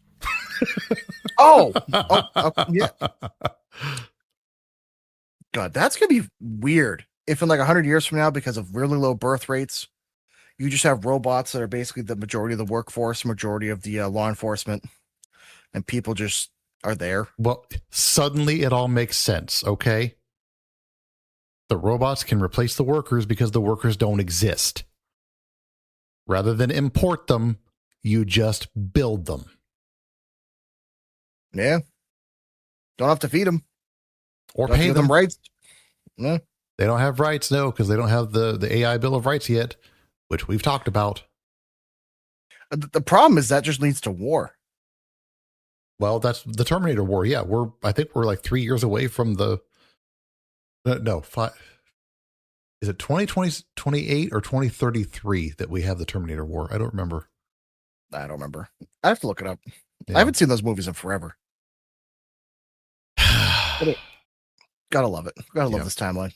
Yeah. God, that's gonna be weird. If in like 100 years from now, because of really low birth rates, you just have robots that are basically the majority of the workforce, majority of the law enforcement, and people just are there. Well, suddenly it all makes sense, okay? The robots can replace the workers because the workers don't exist. Rather than import them, you just build them. Yeah. Don't have to feed them. Or Don't pay give them. rights. No. They don't have rights, no, because they don't have the AI Bill of Rights yet, which we've talked about. The problem is that just leads to war. Well, that's the Terminator War. Yeah, I think we're like 3 years away from the. No, 5. Is it 2028 or 2033 that we have the Terminator War? I don't remember. I don't remember. I have to look it up. Yeah. I haven't seen those movies in forever. Gotta love it. Gotta love this timeline.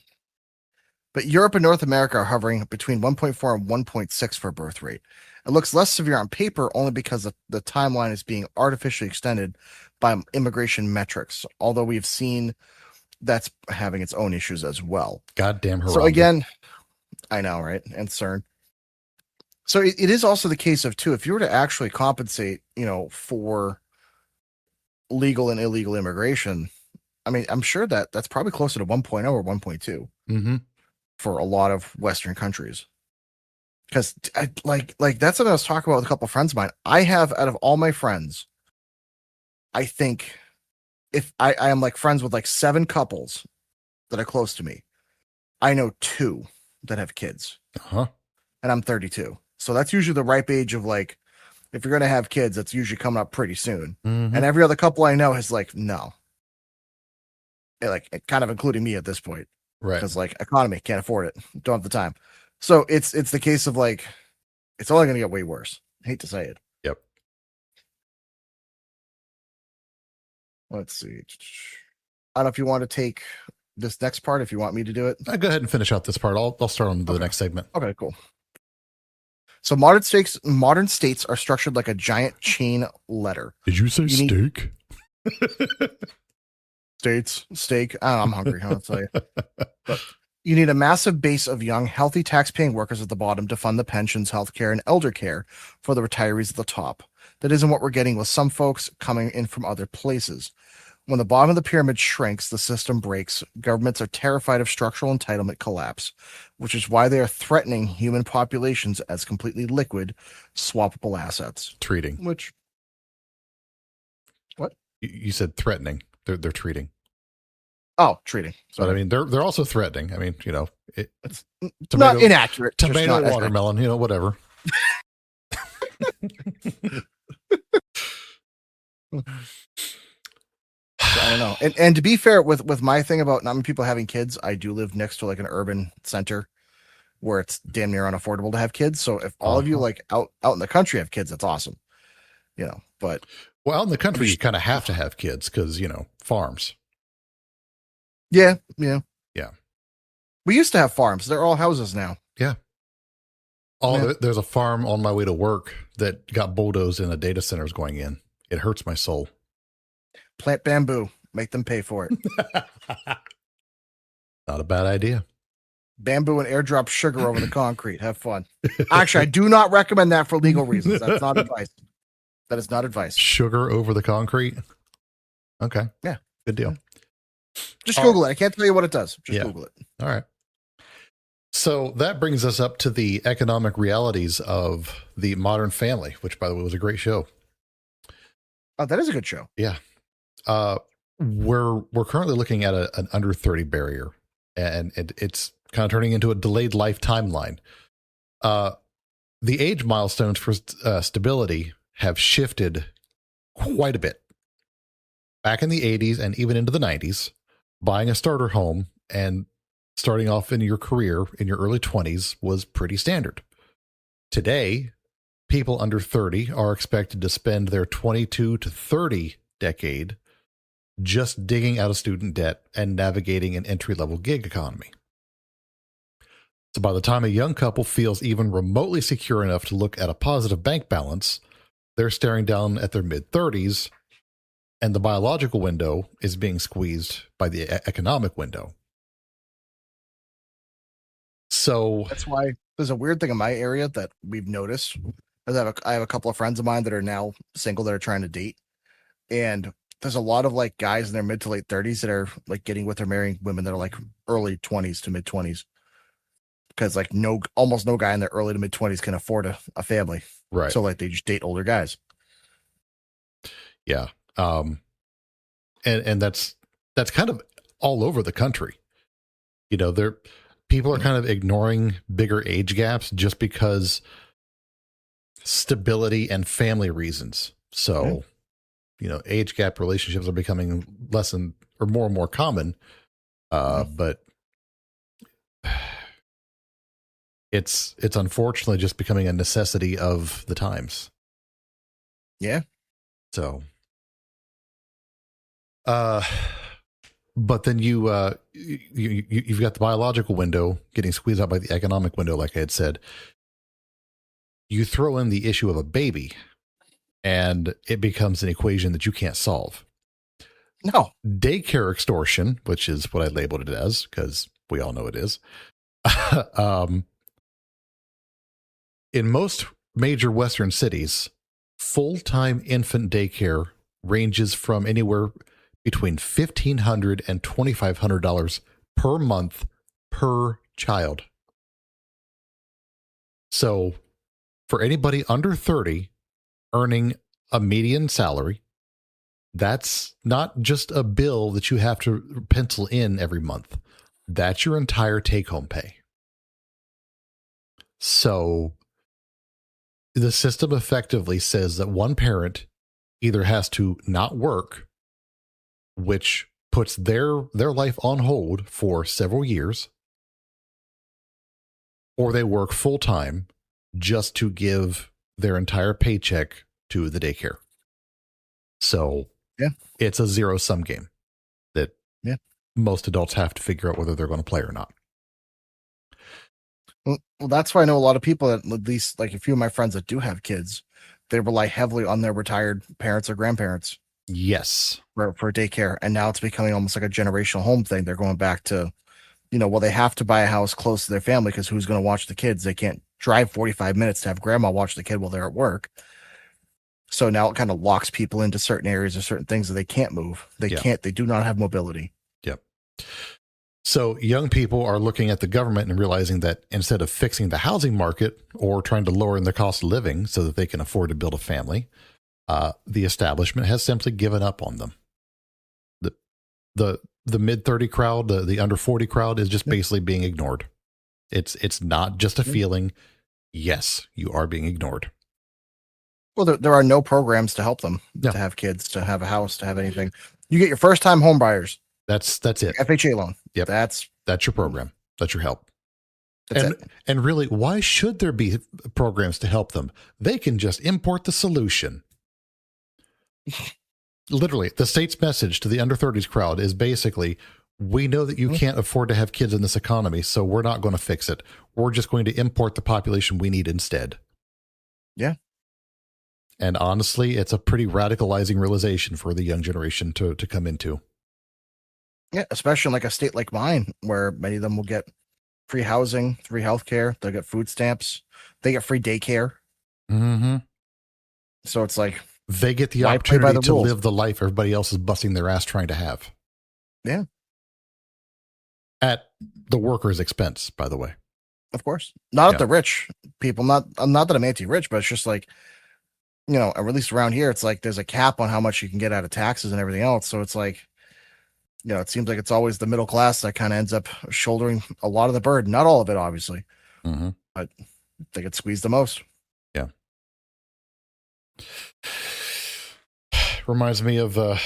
But Europe and North America are hovering between 1.4 and 1.6 for birth rate. It looks less severe on paper only because the timeline is being artificially extended by immigration metrics, although we've seen that's having its own issues as well. Goddamn Harambe. So again, I know, right? And CERN. So it is also the case of, too, if you were to actually compensate, for legal and illegal immigration, I mean, I'm sure that's probably closer to 1.0 or 1.2 Mm-hmm. for a lot of Western countries. Because like that's what I was talking about with a couple of friends of mine. I have, out of all my friends, I think if I am like friends with like 7 couples that are close to me, I know 2 that have kids. Uh-huh. And I'm 32. So that's usually the ripe age of like, if you're going to have kids, that's usually coming up pretty soon. Mm-hmm. And every other couple I know is like, no. Like, kind of including me at this point. Right. Because like economy, can't afford it. Don't have the time. So it's the case of like, it's only going to get way worse. I hate to say it. Yep. Let's see. I don't know if you want to take this next part, if you want me to do it. Go ahead and finish out this part. I'll start on the next segment. Okay, cool. So modern states are structured like a giant chain letter. Did you say steak? States, steak. Oh, I'm hungry. I'll tell you. But you need a massive base of young, healthy tax-paying workers at the bottom to fund the pensions, healthcare, and elder care for the retirees at the top. That isn't what we're getting with some folks coming in from other places. When the bottom of the pyramid shrinks, the system breaks. Governments are terrified of structural entitlement collapse, which is why they are threatening human populations as completely liquid, swappable assets. Treating. Which, what? You said threatening. They're treating. Oh, treating. But Sorry. I mean, they're also threatening. I mean, It's not inaccurate. just Tomato not and watermelon, whatever. I don't know. And to be fair, with my thing about not many people having kids, I do live next to like an urban center where it's damn near unaffordable to have kids. So if all of you like out in the country have kids, that's awesome. But Well, out in the country, you kind of have to have kids because, farms. yeah. Yeah. We used to have farms. They're all houses now. Yeah. There's a farm on my way to work that got bulldozed and a data center's going in. It hurts my soul. Plant bamboo. Make them pay for it. Not a bad idea. Bamboo and airdrop sugar over the concrete. Have fun. Actually, I do not recommend that for legal reasons. That's not advice. That is not advice. Sugar over the concrete? Okay. Yeah. Good deal. Just Google it. I can't tell you what it does. Just Google it. All right. So that brings us up to the economic realities of the Modern Family, which, by the way, was a great show. Oh, that is a good show. Yeah. We're currently looking at an under 30 barrier, and it's kind of turning into a delayed life timeline. The age milestones for stability have shifted quite a bit. Back in the 80s and even into the 90s, buying a starter home and starting off in your career in your early 20s was pretty standard. Today, people under 30 are expected to spend their 22 to 30 decade just digging out of student debt and navigating an entry-level gig economy. So by the time a young couple feels even remotely secure enough to look at a positive bank balance, they're staring down at their mid-30s, and the biological window is being squeezed by the economic window. So That's why there's a weird thing in my area that we've noticed. I have a couple of friends of mine that are now single that are trying to date, and there's a lot of like guys in their mid to late 30s that are like getting with or marrying women that are like early 20s to mid 20s, because like almost no guy in their early to mid 20s can afford a family, right. So like they just date older guys. Yeah. And that's kind of all over the country. You know, people are kind of ignoring bigger age gaps just because stability and family reasons. So, you know, age gap relationships are becoming less and more common. But it's unfortunately just becoming a necessity of the times. Yeah. So, but then you've got the biological window getting squeezed out by the economic window, like I had said. You throw in the issue of a baby, and it becomes an equation that you can't solve. No. Daycare extortion, which is what I labeled it as, because we all know it is. In most major Western cities, full-time infant daycare ranges from anywhere between $1,500 and $2,500 per month per child. So for anybody under 30 earning a median salary, that's not just a bill that you have to pencil in every month. That's your entire take-home pay. So the system effectively says that one parent either has to not work, which puts their life on hold for several years, or they work full-time just to give their entire paycheck to the daycare. So it's a zero-sum game that most adults have to figure out whether they're going to play or not. Well, that's why I know a lot of people that, at least like a few of my friends that do have kids, they rely heavily on their retired parents or grandparents. Yes. For daycare. And now it's becoming almost like a generational home thing. They're going back to, well, they have to buy a house close to their family because who's going to watch the kids? They can't drive 45 minutes to have grandma watch the kid while they're at work. So now it kind of locks people into certain areas or certain things that they can't move. They do not have mobility. Yep. So young people are looking at the government and realizing that instead of fixing the housing market or trying to lower the cost of living so that they can afford to build a family, the establishment has simply given up on them. The mid-30 crowd, the under 40 crowd is just basically being ignored. It's not just a feeling. Yes, you are being ignored. Well, there are no programs to help them to have kids, to have a house, to have anything. You get your first-time home buyers. That's it. FHA loan. Yep. That's your program. That's your help. That's it. And really, why should there be programs to help them? They can just import the solution. Literally, the state's message to the under 30s crowd is basically, we know that you can't afford to have kids in this economy, so we're not going to fix it. We're just going to import the population we need instead. Yeah. And honestly, it's a pretty radicalizing realization for the young generation to come into. Yeah, especially in like a state like mine, where many of them will get free housing, free healthcare, they'll get food stamps, they get free daycare. Mm-hmm. So it's like they get the opportunity to live the life everybody else is busting their ass trying to have. Yeah. At the worker's expense, by the way. Of course. Not at the rich people. Not that I'm anti-rich, but it's just like, at least around here, it's like there's a cap on how much you can get out of taxes and everything else. So it's like, it seems like it's always the middle class that kind of ends up shouldering a lot of the burden. Not all of it, obviously. Mm-hmm. But they get squeezed the most. Yeah. Reminds me of a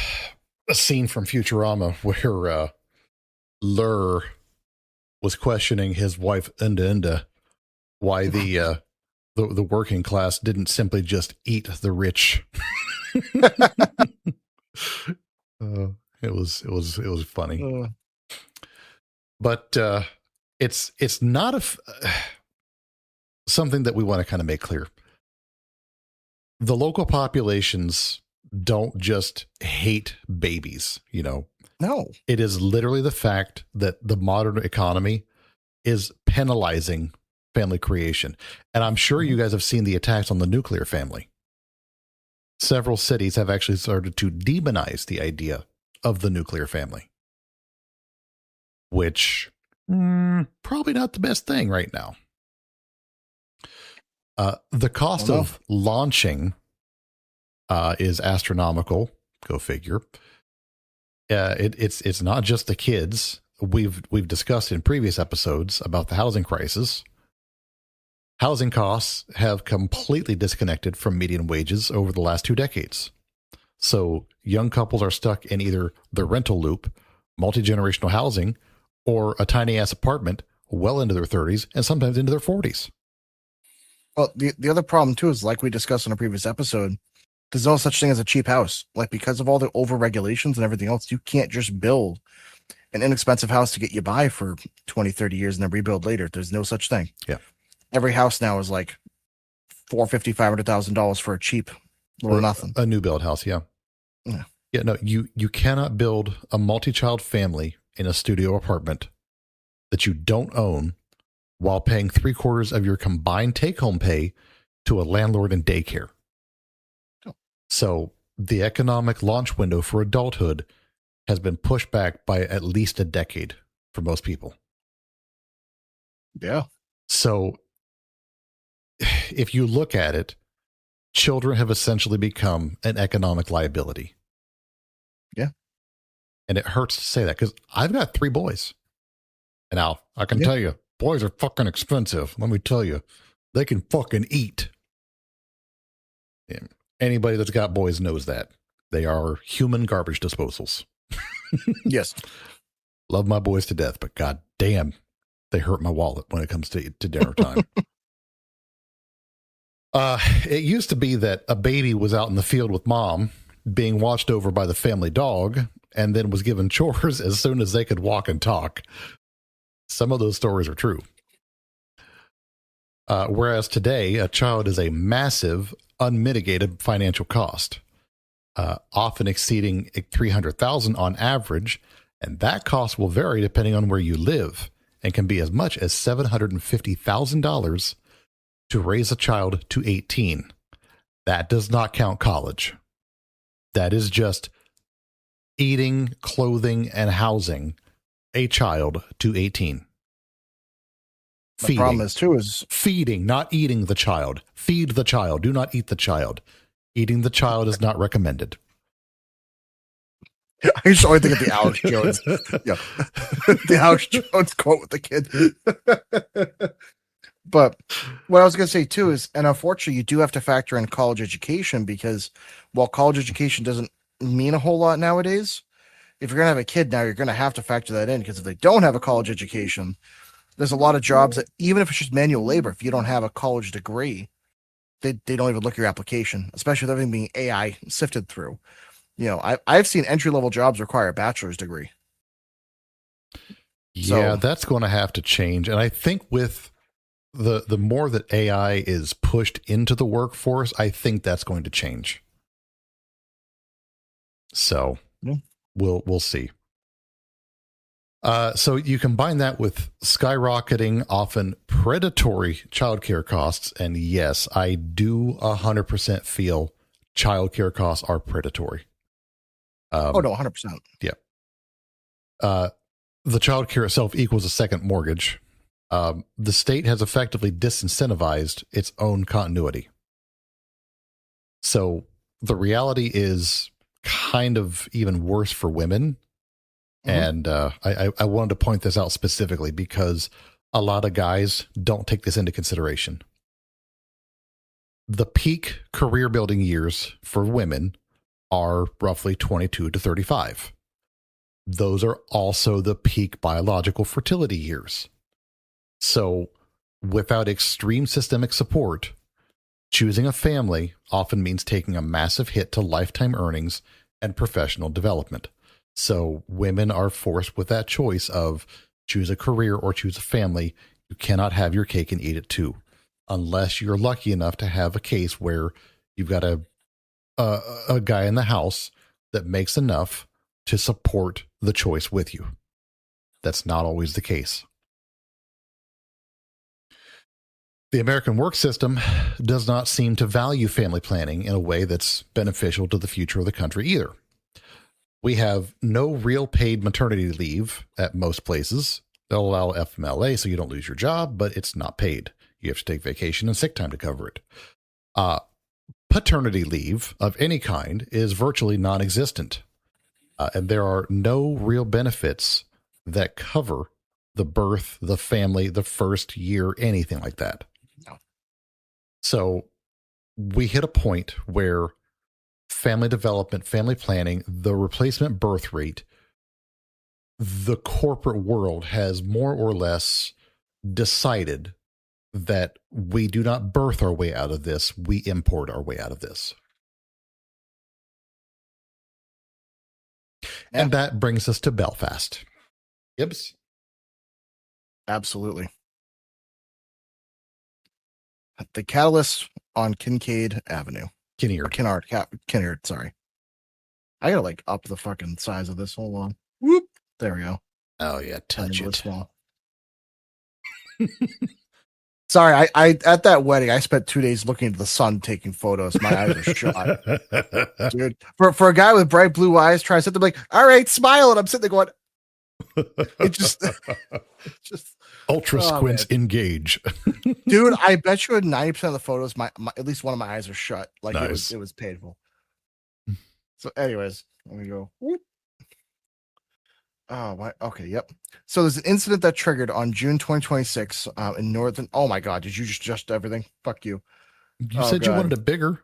scene from Futurama where Lur was questioning his wife Enda why the working class didn't simply just eat the rich. It was funny. But it's not something that we want to kind of make clear. The local populations don't just hate babies, you know. No. It is literally the fact that the modern economy is penalizing family creation. And I'm sure you guys have seen the attacks on the nuclear family. Several cities have actually started to demonize the idea of the nuclear family, which probably not the best thing right now. The cost of launching is astronomical. Go figure. It's not just the kids. We've discussed in previous episodes about the housing crisis. Housing costs have completely disconnected from median wages over the last 2 decades. So young couples are stuck in either the rental loop, multi-generational housing, or a tiny ass apartment well into their 30s and sometimes into their 40s. Well, the other problem too is, like we discussed in a previous episode, there's no such thing as a cheap house. Like, because of all the over regulations and everything else, you can't just build an inexpensive house to get you by for 20, 30 years and then rebuild later. There's no such thing. Yeah. Every house now is like $450,000, $500,000 for a cheap little nothing. A new build house. Yeah. Yeah. Yeah. No, you cannot build a multi-child family in a studio apartment that you don't own while paying 3/4 of your combined take-home pay to a landlord and daycare. Oh. So the economic launch window for adulthood has been pushed back by at least a decade for most people. Yeah. So if you look at it, children have essentially become an economic liability. Yeah. And it hurts to say that because I've got 3 boys. And now I can tell you, boys are fucking expensive. Let me tell you, they can fucking eat. Yeah. Anybody that's got boys knows that. They are human garbage disposals. Yes. Love my boys to death, but god damn, they hurt my wallet when it comes to dinner time. It used to be that a baby was out in the field with mom being watched over by the family dog and then was given chores as soon as they could walk and talk. Some of those stories are true. Whereas today, a child is a massive, unmitigated financial cost, often exceeding $300,000 on average, and that cost will vary depending on where you live and can be as much as $750,000 to raise a child to 18. That does not count college. That is just eating, clothing, and housing a child to 18. The problem is too is feeding, not eating the child. Feed the child. Do not eat the child. Eating the child is not recommended. I just always think of the Alex Jones. Yeah. The Alex Jones quote with the kid. But what I was going to say too is, and unfortunately, you do have to factor in college education, because while college education doesn't mean a whole lot nowadays, if you're going to have a kid now, you're going to have to factor that in, because if they don't have a college education, there's a lot of jobs that, even if it's just manual labor, if you don't have a college degree, they don't even look at your application, especially with everything being AI sifted through. You know, I've seen entry-level jobs require a bachelor's degree. Yeah, so that's going to have to change. And I think with the more that AI is pushed into the workforce, I think that's going to change. So we'll see. So you combine that with skyrocketing, often predatory childcare costs. And yes, I do 100% feel childcare costs are predatory. No, 100%. Yeah. The childcare itself equals a second mortgage. The state has effectively disincentivized its own continuity. So the reality is kind of even worse for women. And I wanted to point this out specifically because a lot of guys don't take this into consideration. The peak career building years for women are roughly 22 to 35. those are also the peak biological fertility years. So without extreme systemic support, choosing a family often means taking a massive hit to lifetime earnings and professional development. So women are forced with that choice of choose a career or choose a family. You cannot have your cake and eat it too, unless you're lucky enough to have a case where you've got a guy in the house that makes enough to support the choice with you. That's not always the case. The American work system does not seem to value family planning in a way that's beneficial to the future of the country either. We have no real paid maternity leave at most places. They'll allow FMLA so you don't lose your job, but it's not paid. You have to take vacation and sick time to cover it. Paternity leave of any kind is virtually non-existent. And there are no real benefits that cover the birth, the family, the first year, anything like that. No. So we hit a point where family development, family planning, the replacement birth rate, the corporate world has more or less decided that we do not birth our way out of this, we import our way out of this. Yeah. And that brings us to Belfast. Gibbs? Absolutely. The catalyst on Kincaid Avenue. Kinnear. Or Kinnaird, sorry. I gotta like up the fucking size of this. Hold on. Whoop. There we go. Oh yeah, touch it. Small. Sorry, I at that wedding I spent 2 days looking into the sun taking photos. My eyes are shot. Dude. For a guy with bright blue eyes trying to sit there like, all right, smile, and I'm sitting there going, it just Ultra squints engage. Dude, I bet you 90% of the photos, my at least one of my eyes are shut. Like nice. it was painful. So, anyways, let me go. Whoop. Oh, what? Okay, yep. So there's an incident that triggered on June 2026 in northern. Oh my God, did you just adjust everything? Fuck you. You said you wanted it bigger.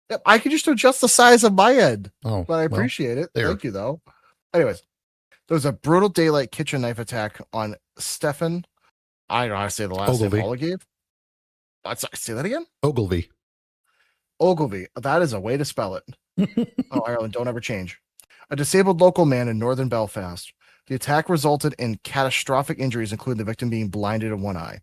Yep, I could just adjust the size of my end. Oh, but I appreciate it. There. Thank you, though. Anyways, there was a brutal daylight kitchen knife attack on Stefan. I don't know how to say the last name. Ogilvy. Say that again. Ogilvy. That is a way to spell it. Oh, Ireland, don't ever change. A disabled local man in northern Belfast. The attack resulted in catastrophic injuries, including the victim being blinded in one eye.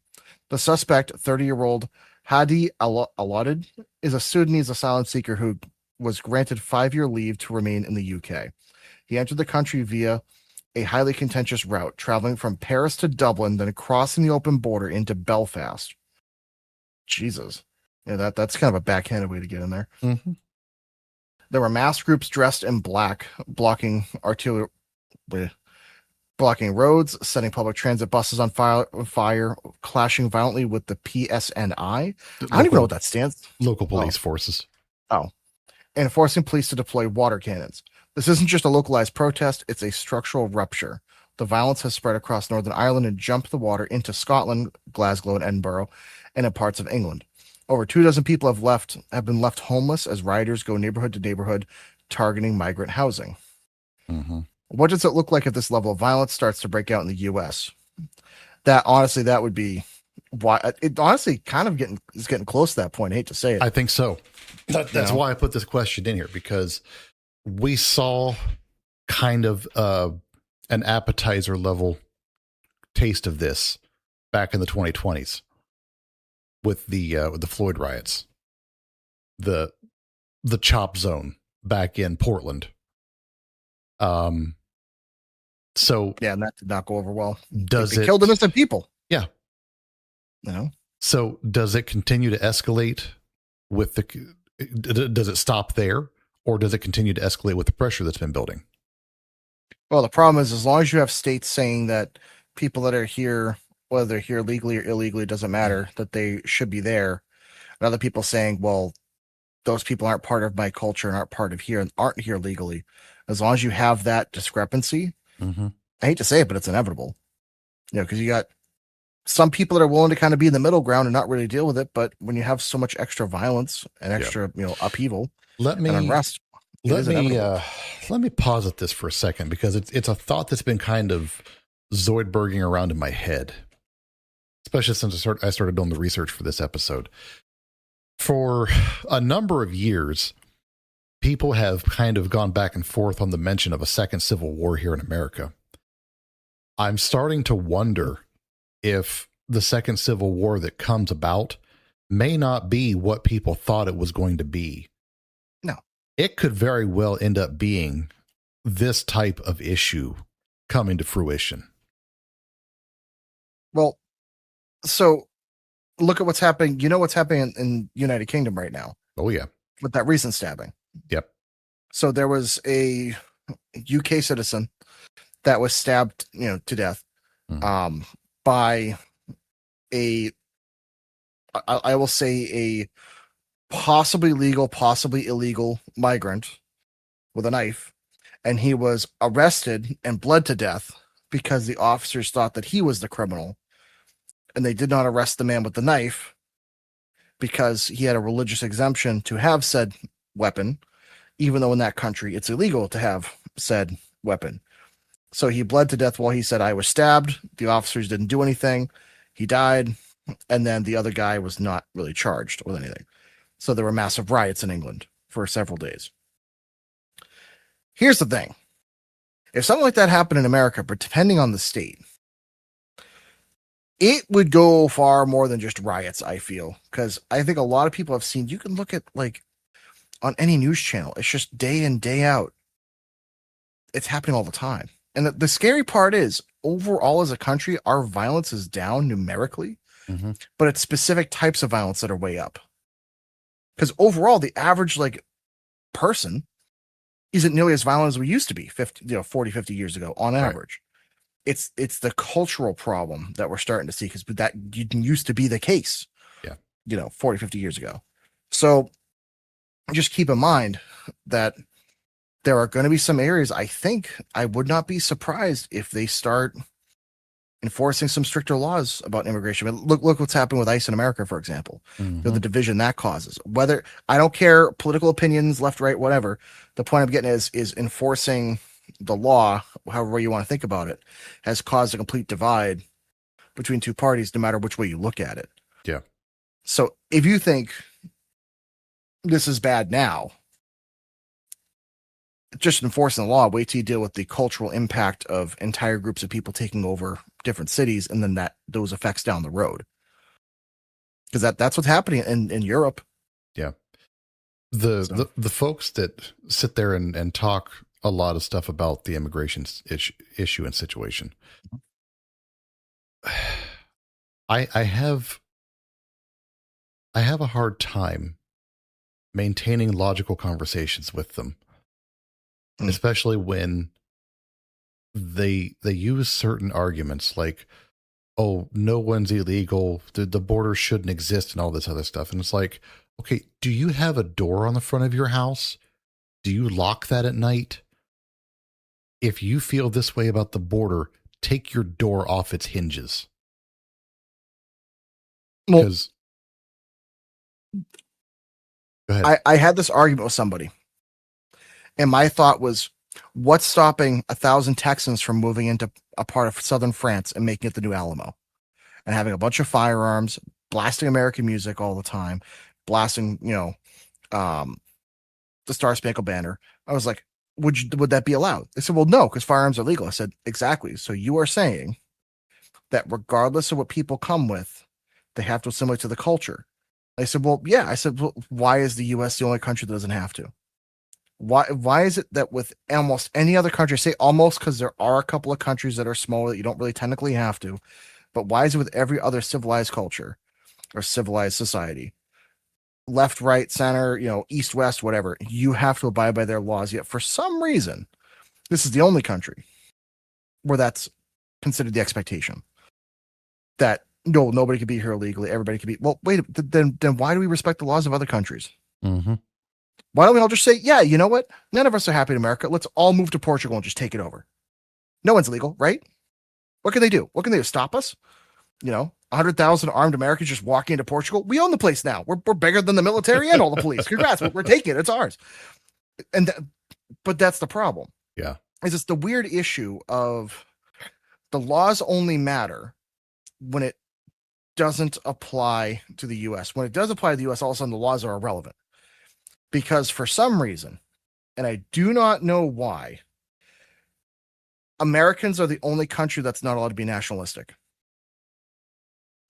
The suspect, 30-year-old Hadi Alotted, is a Sudanese asylum seeker who was granted 5-year leave to remain in the UK. He entered the country via a highly contentious route, traveling from Paris to Dublin, then crossing the open border into Belfast. Jesus. Yeah, that's kind of a backhanded way to get in there. Mm-hmm. There were mass groups dressed in black, blocking roads, setting public transit buses on fire, clashing violently with the PSNI. I don't even know what that stands. Local police forces. Oh. And forcing police to deploy water cannons. This isn't just a localized protest, it's a structural rupture. The violence has spread across Northern Ireland and jumped the water into Scotland, Glasgow, and Edinburgh, and in parts of England. Over 24 people have been left homeless as rioters go neighborhood to neighborhood, targeting migrant housing. Mm-hmm. What does it look like if this level of violence starts to break out in the U.S.? That would be why it honestly kind of is getting close to that point. I hate to say it. I think so. That's why I put this question in here, because we saw kind of an appetizer level taste of this back in the 2020s. With the Floyd riots, the chop zone back in Portland. So yeah, and that did not go over well. Does it killed innocent people? Yeah. No. So does it continue to escalate with does it stop there, or does it continue to escalate with the pressure that's been building? Well, the problem is, as long as you have states saying that people that are here, whether they're here legally or illegally, doesn't matter, that they should be there. And other people saying, well, those people aren't part of my culture and aren't part of here and aren't here legally. As long as you have that discrepancy, mm-hmm. I hate to say it, but it's inevitable. Because you got some people that are willing to kind of be in the middle ground and not really deal with it. But when you have so much extra violence and extra, upheaval and unrest, let let me pause at this for a second because it's a thought that's been kind of Zoidberging around in my head, especially since I started doing the research for this episode. For a number of years, people have kind of gone back and forth on the mention of a second civil war here in America. I'm starting to wonder if the second civil war that comes about may not be what people thought it was going to be. No. It could very well end up being this type of issue coming to fruition. Well, so look at what's happening. You know what's happening in United Kingdom right now Oh, yeah. with that recent stabbing. Yep. So there was a UK citizen that was stabbed, to death, by I will say a possibly legal, possibly illegal migrant with a knife, and he was arrested and bled to death because the officers thought that he was the criminal, and they did not arrest the man with the knife because he had a religious exemption to have said weapon, even though in that country it's illegal to have said weapon. So he bled to death while he said, "I was stabbed." The officers didn't do anything. He died. And then the other guy was not really charged with anything. So there were massive riots in England for several days. Here's the thing. If something like that happened in America, but depending on the state, it would go far more than just riots, I feel. Because I think a lot of people have seen, you can look at on any news channel, it's just day in, day out. It's happening all the time. And the scary part is, overall as a country, our violence is down numerically. Mm-hmm. But it's specific types of violence that are way up. Because overall, the average person isn't nearly as violent as we used to be 40, 50 years ago on average. Right. It's the cultural problem that we're starting to see, because that used to be the case. Yeah. 40, 50 years ago. So just keep in mind that there are going to be some areas, I think I would not be surprised if they start enforcing some stricter laws about immigration. Look what's happened with ICE in America, for example. Mm-hmm. The division that causes. Whether, I don't care, political opinions, left, right, whatever. The point I'm getting is enforcing the law, however you want to think about it, has caused a complete divide between two parties, no matter which way you look at it. Yeah. So if you think this is bad now, just enforcing the law, wait till you deal with the cultural impact of entire groups of people taking over different cities, and then those effects down the road. Because that's what's happening in Europe. Yeah. The folks that sit there and talk a lot of stuff about the immigration issue and situation, I have a hard time maintaining logical conversations with them. Especially when they use certain arguments like, "Oh, no one's illegal, the border shouldn't exist," and all this other stuff. And it's like, okay, do you have a door on the front of your house? Do you lock that at night? If you feel this way about the border, take your door off its hinges. Because go ahead. I had this argument with somebody. And my thought was, what's stopping 1,000 Texans from moving into a part of southern France and making it the new Alamo and having a bunch of firearms, blasting American music all the time, blasting, the Star Spangled Banner? I was like, would that be allowed? They said, well, no, because firearms are legal. I said, exactly. So you are saying that regardless of what people come with, they have to assimilate to the culture. They said, well, yeah. I said, well, why is the U.S. the only country that doesn't have to? Why is it that with almost any other country, I say almost because there are a couple of countries that are smaller that you don't really technically have to, but why is it with every other civilized culture or civilized society, left, right, center, east, west, whatever, you have to abide by their laws, yet for some reason, this is the only country where that's considered the expectation that no, nobody can be here illegally, everybody can be. Well, wait, then why do we respect the laws of other countries? Mm-hmm. Why don't we all just say, yeah, you know what? None of us are happy in America. Let's all move to Portugal and just take it over. No one's legal, right? What can they do? What can they do? Stop us? 100,000 armed Americans just walking into Portugal. We own the place now. We're bigger than the military and all the police. Congrats. We're taking it. It's ours. And But that's the problem. Yeah. Is it's the weird issue of the laws only matter when it doesn't apply to the US. When it does apply to the US, all of a sudden the laws are irrelevant. Because for some reason, and I do not know why, Americans are the only country that's not allowed to be nationalistic.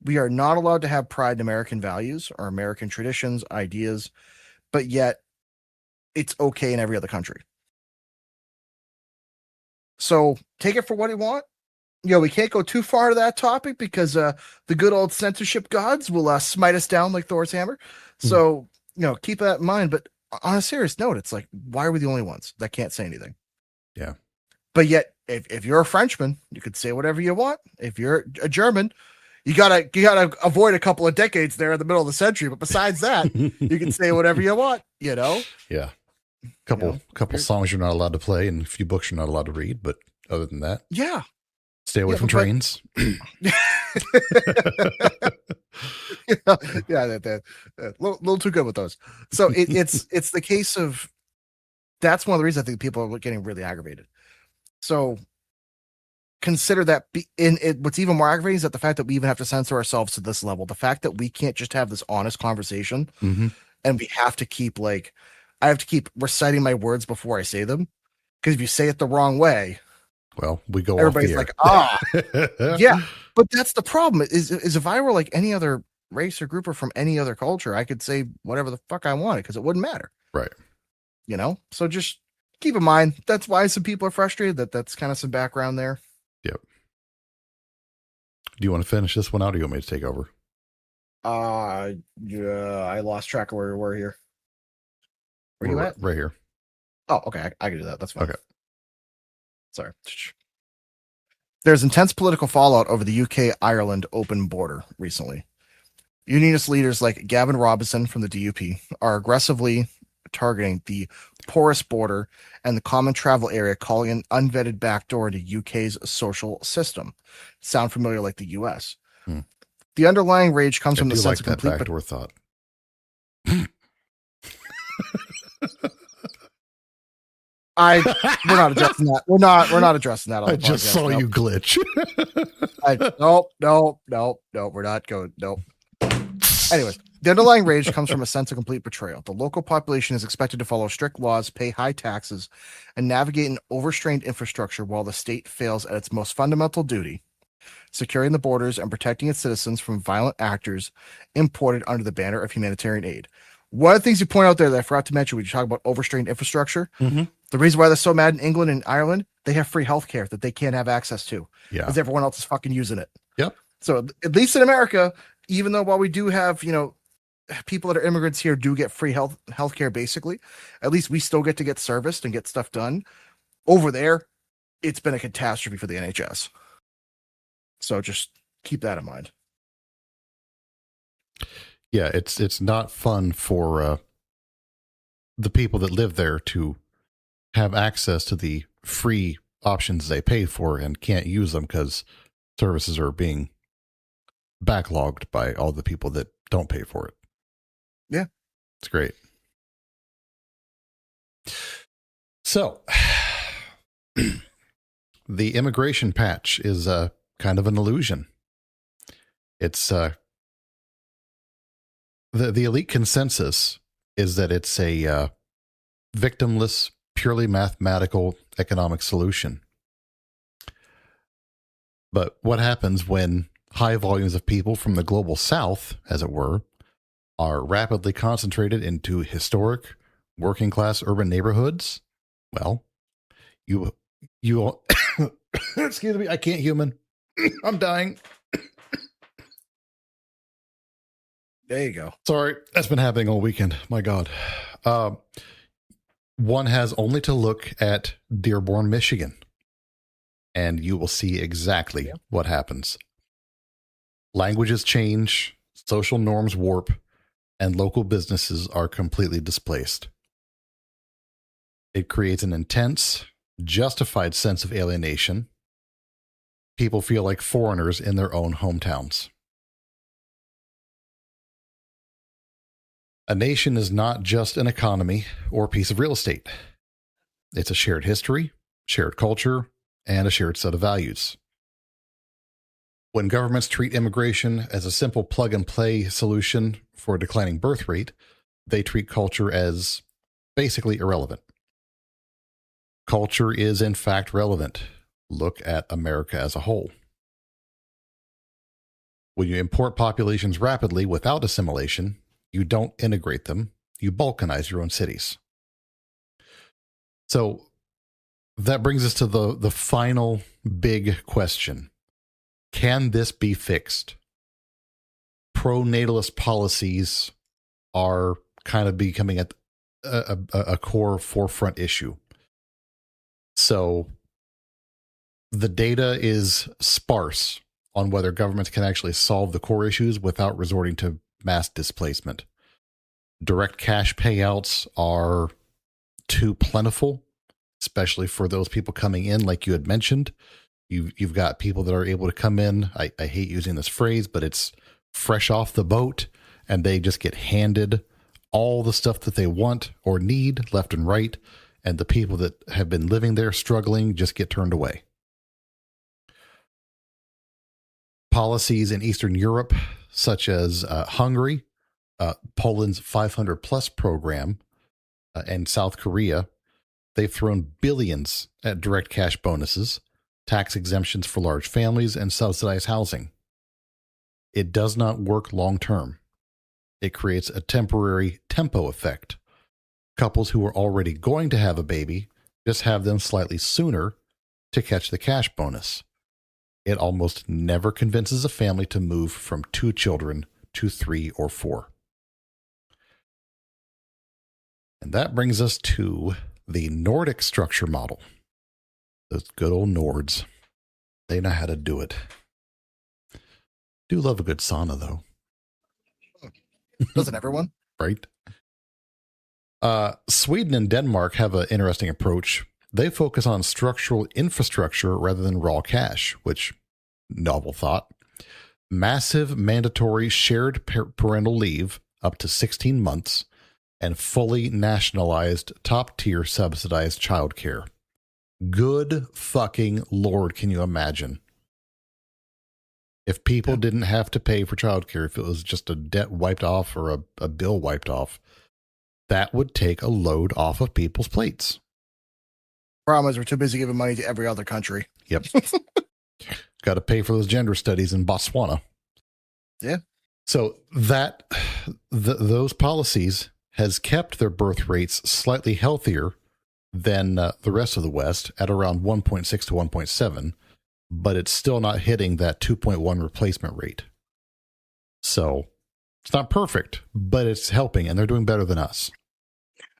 We are not allowed to have pride in American values or American traditions, ideas, but yet it's okay in every other country. So take it for what you want. We can't go too far to that topic because the good old censorship gods will smite us down like Thor's hammer. So, keep that in mind. But on a serious note, it's like, why are we the only ones that can't say anything? Yeah. But yet, if you're a Frenchman, you could say whatever you want. If you're a German, you gotta avoid a couple of decades there in the middle of the century. But besides that, you can say whatever you want. Yeah. Couple songs you're not allowed to play, and a few books you're not allowed to read. But other than that, yeah. Stay away from trains. Yeah, little too good with those. So it's the case of that's one of the reasons I think people are getting really aggravated. So consider that. What's even more aggravating is that the fact that we even have to censor ourselves to this level. The fact that we can't just have this honest conversation, and we have to keep I have to keep reciting my words before I say them, because if you say it the wrong way. Well, we go. Everybody's like, yeah. But that's the problem. Is if I were like any other race or group or from any other culture, I could say whatever the fuck I wanted because it wouldn't matter. Right. So just keep in mind that's why some people are frustrated. That's kind of some background there. Yep. Do you want to finish this one out, or do you want me to take over? Yeah, I lost track of where we were here. Where you at? Right here. Oh, okay. I can do that. That's fine. Okay. Sorry. There's intense political fallout over the UK-Ireland open border recently. Unionist leaders like Gavin Robinson from the DUP are aggressively targeting the porous border and the common travel area, calling an unvetted backdoor into UK's social system. Sound familiar like the US? The underlying rage comes from the sense of complete backdoor thought. We're not addressing that. We're not addressing that on the podcast. I just saw you glitch. Nope. We're not going. Nope. Anyways, the underlying rage comes from a sense of complete betrayal. The local population is expected to follow strict laws, pay high taxes, and navigate an overstrained infrastructure while the state fails at its most fundamental duty, securing the borders and protecting its citizens from violent actors imported under the banner of humanitarian aid. One of the things you point out there that I forgot to mention when you talk about overstrained infrastructure, the reason why they're so mad in England and Ireland, they have free healthcare that they can't have access to because everyone else is fucking using it. Yep. So at least in America, even though while we do have, people that are immigrants here do get free healthcare basically, at least we still get to get serviced and get stuff done. Over there, it's been a catastrophe for the NHS. So just keep that in mind. Yeah, it's not fun for the people that live there to have access to the free options they pay for and can't use them because services are being backlogged by all the people that don't pay for it. Yeah. It's great. So, the immigration patch is kind of an illusion. It's the elite consensus is that it's a victimless, purely mathematical economic solution. But what happens when high volumes of people from the global south, as it were, are rapidly concentrated into historic, working class urban neighborhoods? Well, you excuse me, I can't human. I'm dying. There you go. Sorry, that's been happening all weekend. My God. One has only to look at Dearborn, Michigan, and you will see exactly what happens. Languages change, social norms warp, and local businesses are completely displaced. It creates an intense, justified sense of alienation. People feel like foreigners in their own hometowns. A nation is not just an economy or a piece of real estate. It's a shared history, shared culture, and a shared set of values. When governments treat immigration as a simple plug-and-play solution for a declining birth rate, they treat culture as basically irrelevant. Culture is, in fact, relevant. Look at America as a whole. When you import populations rapidly without assimilation, you don't integrate them, you balkanize your own cities. So that brings us to the final big question. Can this be fixed? Pro-natalist policies are kind of becoming a core forefront issue. So the data is sparse on whether governments can actually solve the core issues without resorting to mass displacement. Direct cash payouts are too plentiful, especially for those people coming in, like you had mentioned. You've got people that are able to come in. I hate using this phrase, but it's fresh off the boat, and they just get handed all the stuff that they want or need left and right. And the people that have been living there struggling just get turned away. Policies in Eastern Europe, such as Hungary, Poland's 500 Plus program, and South Korea, they've thrown billions at direct cash bonuses, tax exemptions for large families, and subsidized housing. It does not work long term. It creates a temporary tempo effect. Couples who are already going to have a baby just have them slightly sooner to catch the cash bonus. It almost never convinces a family to move from 2 children to 3 or 4. And that brings us to the Nordic structure model. Those good old Nords. They know how to do it. Do love a good sauna, though. Doesn't everyone? Right? Sweden and Denmark have an interesting approach. They focus on structural infrastructure rather than raw cash, which, novel thought. Massive mandatory shared parental leave up to 16 months and fully nationalized top-tier subsidized childcare. Good fucking Lord, can you imagine? If people didn't have to pay for childcare, if it was just a debt wiped off or a bill wiped off, that would take a load off of people's plates. Problem is, we're too busy giving money to every other country. Yep. Got to pay for those gender studies in Botswana. Yeah. So those policies has kept their birth rates slightly healthier than the rest of the West at around 1.6 to 1.7, but it's still not hitting that 2.1 replacement rate. So it's not perfect, but it's helping, and they're doing better than us.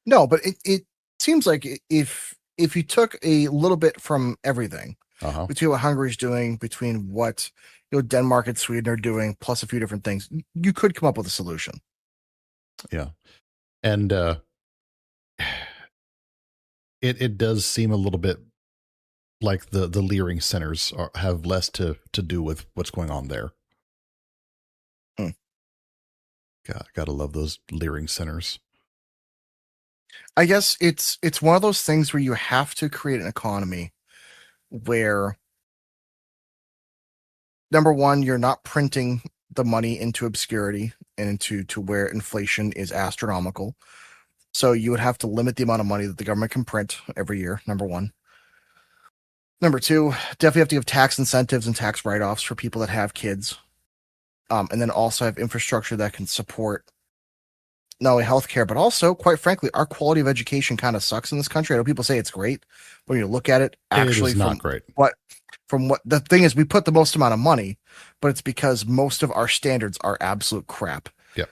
No, but it seems like if you took a little bit from everything, between what Hungary's doing, between what Denmark and Sweden are doing, plus a few different things, you could come up with a solution. Yeah. And it does seem a little bit like the Leering centers have less to do with what's going on there. God, gotta love those Leering centers. I guess it's one of those things where you have to create an economy where, number one, you're not printing the money into obscurity and into where inflation is astronomical. So you would have to limit the amount of money that the government can print every year, number one. Number two, definitely have to give tax incentives and tax write-offs for people that have kids. And then also have infrastructure that can support not only healthcare, but also, quite frankly, our quality of education kind of sucks in this country. I know people say it's great, but when you look at it, actually, it is not great. From what the thing is, we put the most amount of money, but it's because most of our standards are absolute crap. Yep.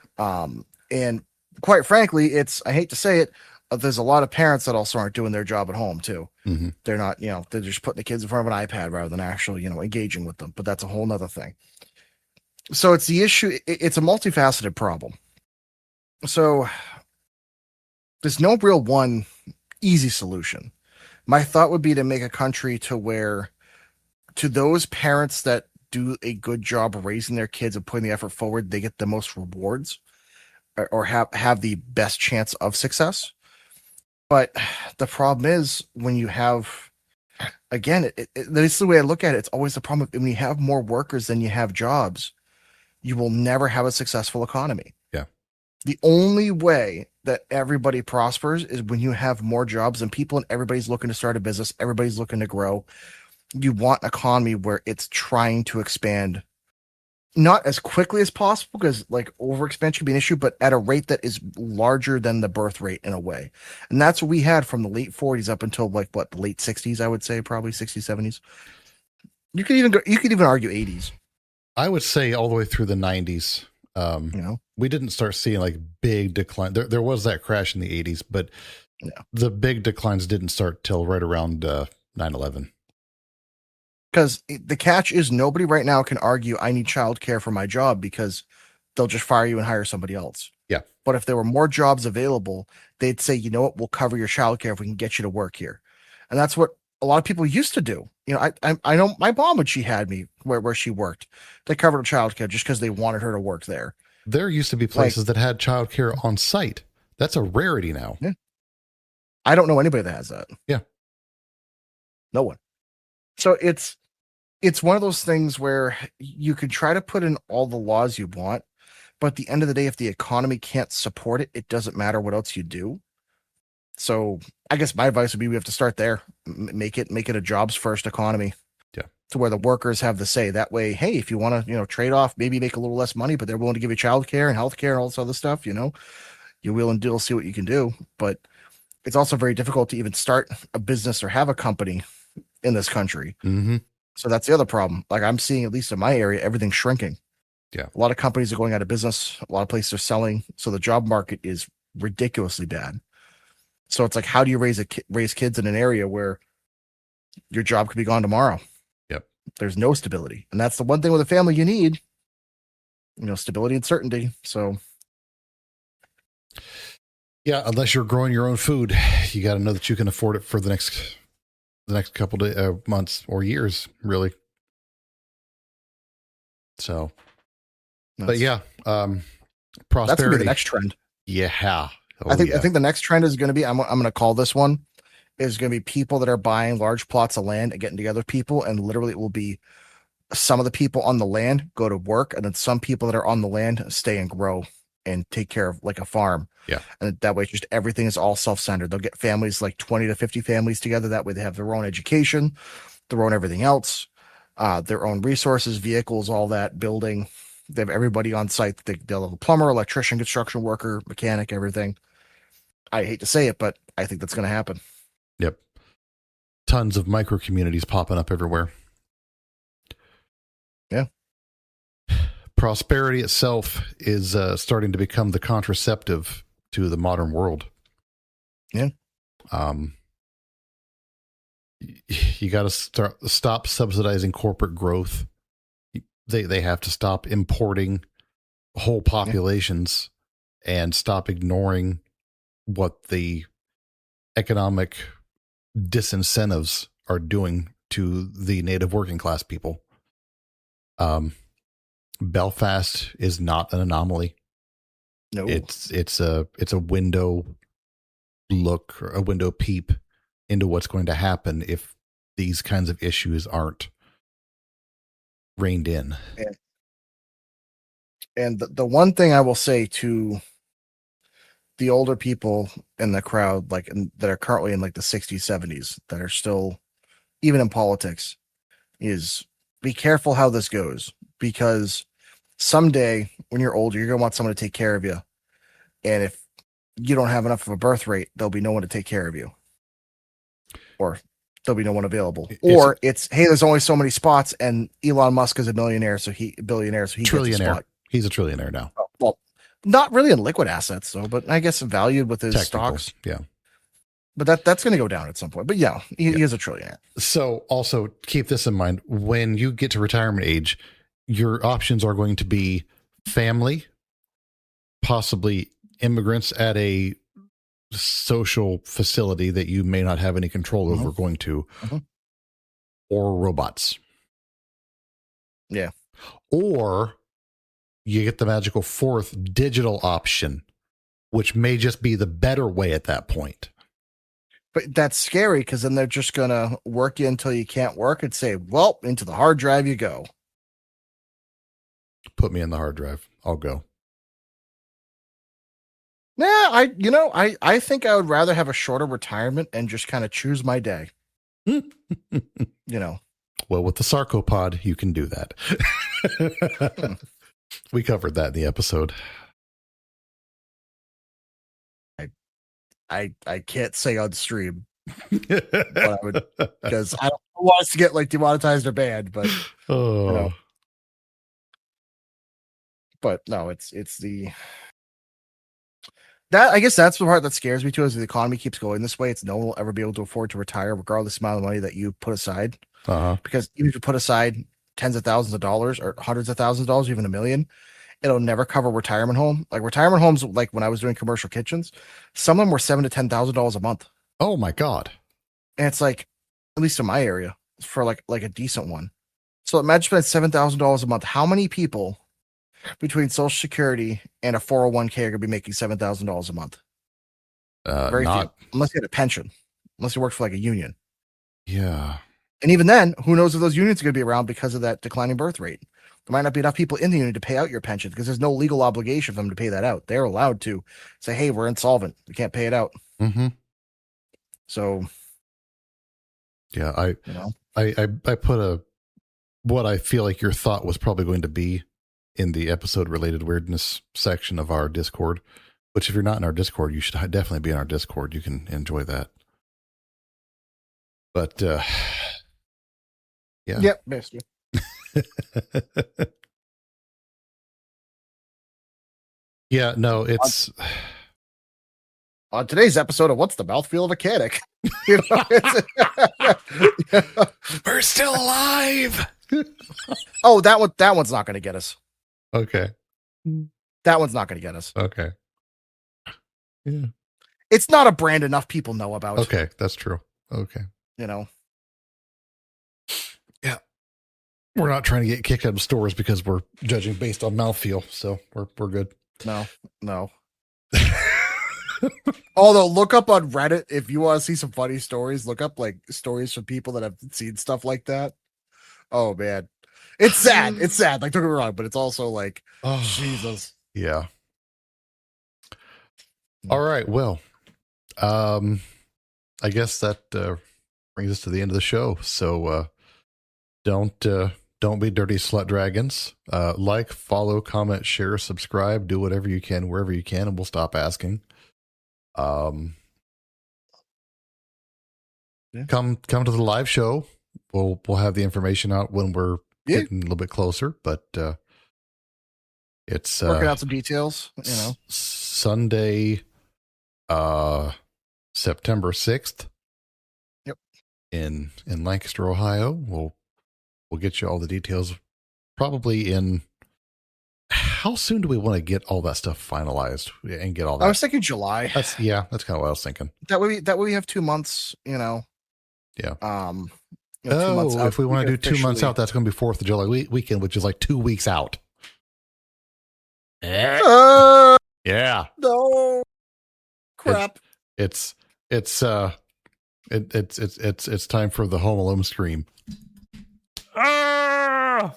And quite frankly, I hate to say it, there's a lot of parents that also aren't doing their job at home too. Mm-hmm. They're not, they're just putting the kids in front of an iPad rather than actually, engaging with them. But that's a whole nother thing. So it's the issue. It's a multifaceted problem. So there's no real one easy solution. My thought would be to make a country to where, to those parents that do a good job of raising their kids and putting the effort forward, they get the most rewards or have the best chance of success. But the problem is when you have, again, this is the way I look at it. It's always the problem when you have more workers than you have jobs, you will never have a successful economy. Yeah. The only way that everybody prospers is when you have more jobs and people, and everybody's looking to start a business. Everybody's looking to grow. You want an economy where it's trying to expand, not as quickly as possible, because like overexpansion can be an issue, but at a rate that is larger than the birth rate in a way. And that's what we had from the late 40s up until like the late 60s, I would say, probably 60s, 70s. You could even argue 80s. I would say all the way through the 90s. We didn't start seeing like big decline. There was that crash in the 80s, but the big declines didn't start till right around 9/11. Because the catch is nobody right now can argue I need childcare for my job, because they'll just fire you and hire somebody else. Yeah. But if there were more jobs available, they'd say, you know what, we'll cover your childcare if we can get you to work here. And that's what a lot of people used to do. I know my mom, when she had me where she worked, they covered her childcare just because they wanted her to work there. There used to be places that had childcare on site. That's a rarity now. Yeah. I don't know anybody that has that. Yeah. No one. So it's one of those things where you could try to put in all the laws you want, but at the end of the day, if the economy can't support it, it doesn't matter what else you do. So I guess my advice would be we have to start there. Make it a jobs first economy. Yeah. To where the workers have the say. That way, hey, if you want to, trade off, maybe make a little less money, but they're willing to give you childcare and healthcare and all this other stuff, you're willing to see what you can do. But it's also very difficult to even start a business or have a company in this country. Mm-hmm. So that's the other problem. Like I'm seeing, at least in my area, everything's shrinking. Yeah. A lot of companies are going out of business. A lot of places are selling. So the job market is ridiculously bad. So it's like, how do you raise kids in an area where your job could be gone tomorrow? Yep. There's no stability. And that's the one thing with a family you need, stability and certainty. So. Yeah. Unless you're growing your own food, you got to know that you can afford it for the next couple of months or years, really. So, but yeah, prosperity. That's gonna be the next trend. Yeah. I think the next trend is going to be, I'm going to call this one, is going to be people that are buying large plots of land and getting together with people. And literally it will be some of the people on the land go to work, and then some people that are on the land stay and grow and take care of like a farm. Yeah. And that way, just everything is all self-centered. They'll get families, like 20 to 50 families together. That way they have their own education, their own everything else, their own resources, vehicles, all that, building. They have everybody on site. They'll have a plumber, electrician, construction worker, mechanic, everything. I hate to say it, but I think that's going to happen. Yep. Tons of micro communities popping up everywhere. Yeah. Prosperity itself is starting to become the contraceptive to the modern world. Yeah. You got to stop subsidizing corporate growth. They have to stop importing whole populations and stop ignoring what the economic disincentives are doing to the native working class people. Belfast is not an anomaly. No, it's a window look, or a window peep into what's going to happen if these kinds of issues aren't reined in. And the one thing I will say to the older people in the crowd, like that are currently in like the 60s, 70s, that are still even in politics, is be careful how this goes, because someday when you're older, you're going to want someone to take care of you. And if you don't have enough of a birth rate, there'll be no one to take care of you, or there'll be no one available. Or it's, hey, there's only so many spots, and Elon Musk is a billionaire, so he gets a spot. He's a trillionaire now. Well, not really in liquid assets though, but I guess valued with his stocks. Yeah. But that's going to go down at some point. But yeah, he is a trillionaire. So also keep this in mind. When you get to retirement age, your options are going to be family, possibly immigrants at a social facility that you may not have any control over going to, or robots. Yeah. Or you get the magical fourth digital option, which may just be the better way at that point. But that's scary because then they're just gonna work you until you can't work and say, "Well, into the hard drive you go." Put me in the hard drive. I'll go. Nah, I think I would rather have a shorter retirement and just kind of choose my day. You know. Well, with the Sarcopod, you can do that. We covered that in the episode. I can't say on stream what I would, because I don't want us to get like demonetized or banned, but Oh, you know. But no, it's the that I guess that's the part that scares me too. As the economy keeps going this way, it's no one will ever be able to afford to retire, regardless of the amount of money that you put aside. Because even if you put aside tens of thousands of dollars or hundreds of thousands of dollars, even $1 million, it'll never cover retirement home. Like retirement homes, like when I was doing commercial kitchens, some of them were $7,000 to $10,000 a month. oh my God. And it's like, at least in my area, for like a decent one. So imagine spending $7,000 a month. How many people between Social Security and a 401k are going to be making $7,000 a month? Very few, unless you had a pension, unless you worked for like a union. Yeah. And even then, who knows if those unions are going to be around because of that declining birth rate? There might not be enough people in the union to pay out your pension because there's no legal obligation for them to pay that out. They're allowed to say, "Hey, we're insolvent. We can't pay it out." Mm-hmm. So, yeah, I put what I feel like your thought was probably going to be in the episode related weirdness section of our Discord, which if you're not in our Discord, you should definitely be in our Discord. You can enjoy that. But, yeah. Yep, basically. Yeah, no, it's on today's episode of What's the Mouthfeel of a Mechanic? You know, we're still alive. Oh, that one's not going to get us. Okay. That one's not going to get us. Okay. Yeah. It's not a brand enough people know about. Okay, that's true. Okay. You know. Yeah. We're not trying to get kicked out of stores because we're judging based on mouthfeel, so we're good. No. Although, look up on Reddit if you want to see some funny stories. Look up like stories from people that have seen stuff like that. Oh man, it's sad. It's sad. Like, don't get me wrong, but it's also like, oh Jesus. Yeah. All right. Well, I guess that brings us to the end of the show. So don't be dirty slut dragons. Like, follow, comment, share, subscribe, do whatever you can wherever you can, and we'll stop asking. Come to the live show. We'll have the information out when we're getting a little bit closer, but it's working out some details, Sunday, September 6th. Yep. In Lancaster, Ohio. We'll get you all the details probably in. How soon do we want to get all that stuff finalized and get all that? I was thinking July. That's kind of what I was thinking. That way we have 2 months, Yeah. 2 months out. If we want to do 2 months out, that's going to be 4th of July weekend, which is like 2 weeks out. Yeah. No. Crap. It's time for the Home Alone scream. Ah!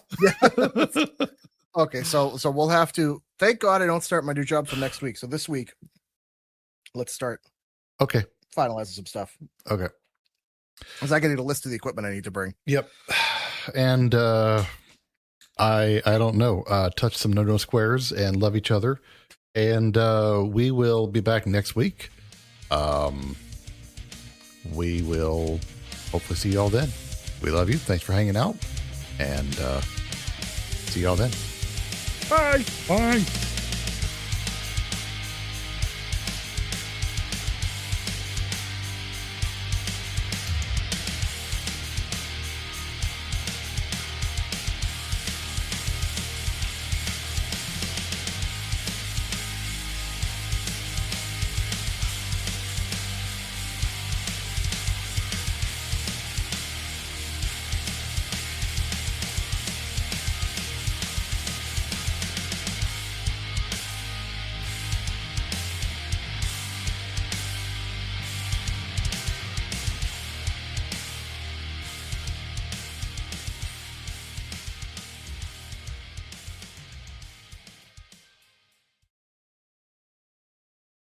Okay, so we'll have to. Thank God I don't start my new job till next week. So this week, let's start. Okay. Finalizing some stuff. Okay. Because I can need a list of the equipment I need to bring. Yep. And I don't know. Touch some no squares and love each other. And we will be back next week. We will hopefully see y'all then. We love you. Thanks for hanging out. And see y'all then. Bye. Bye.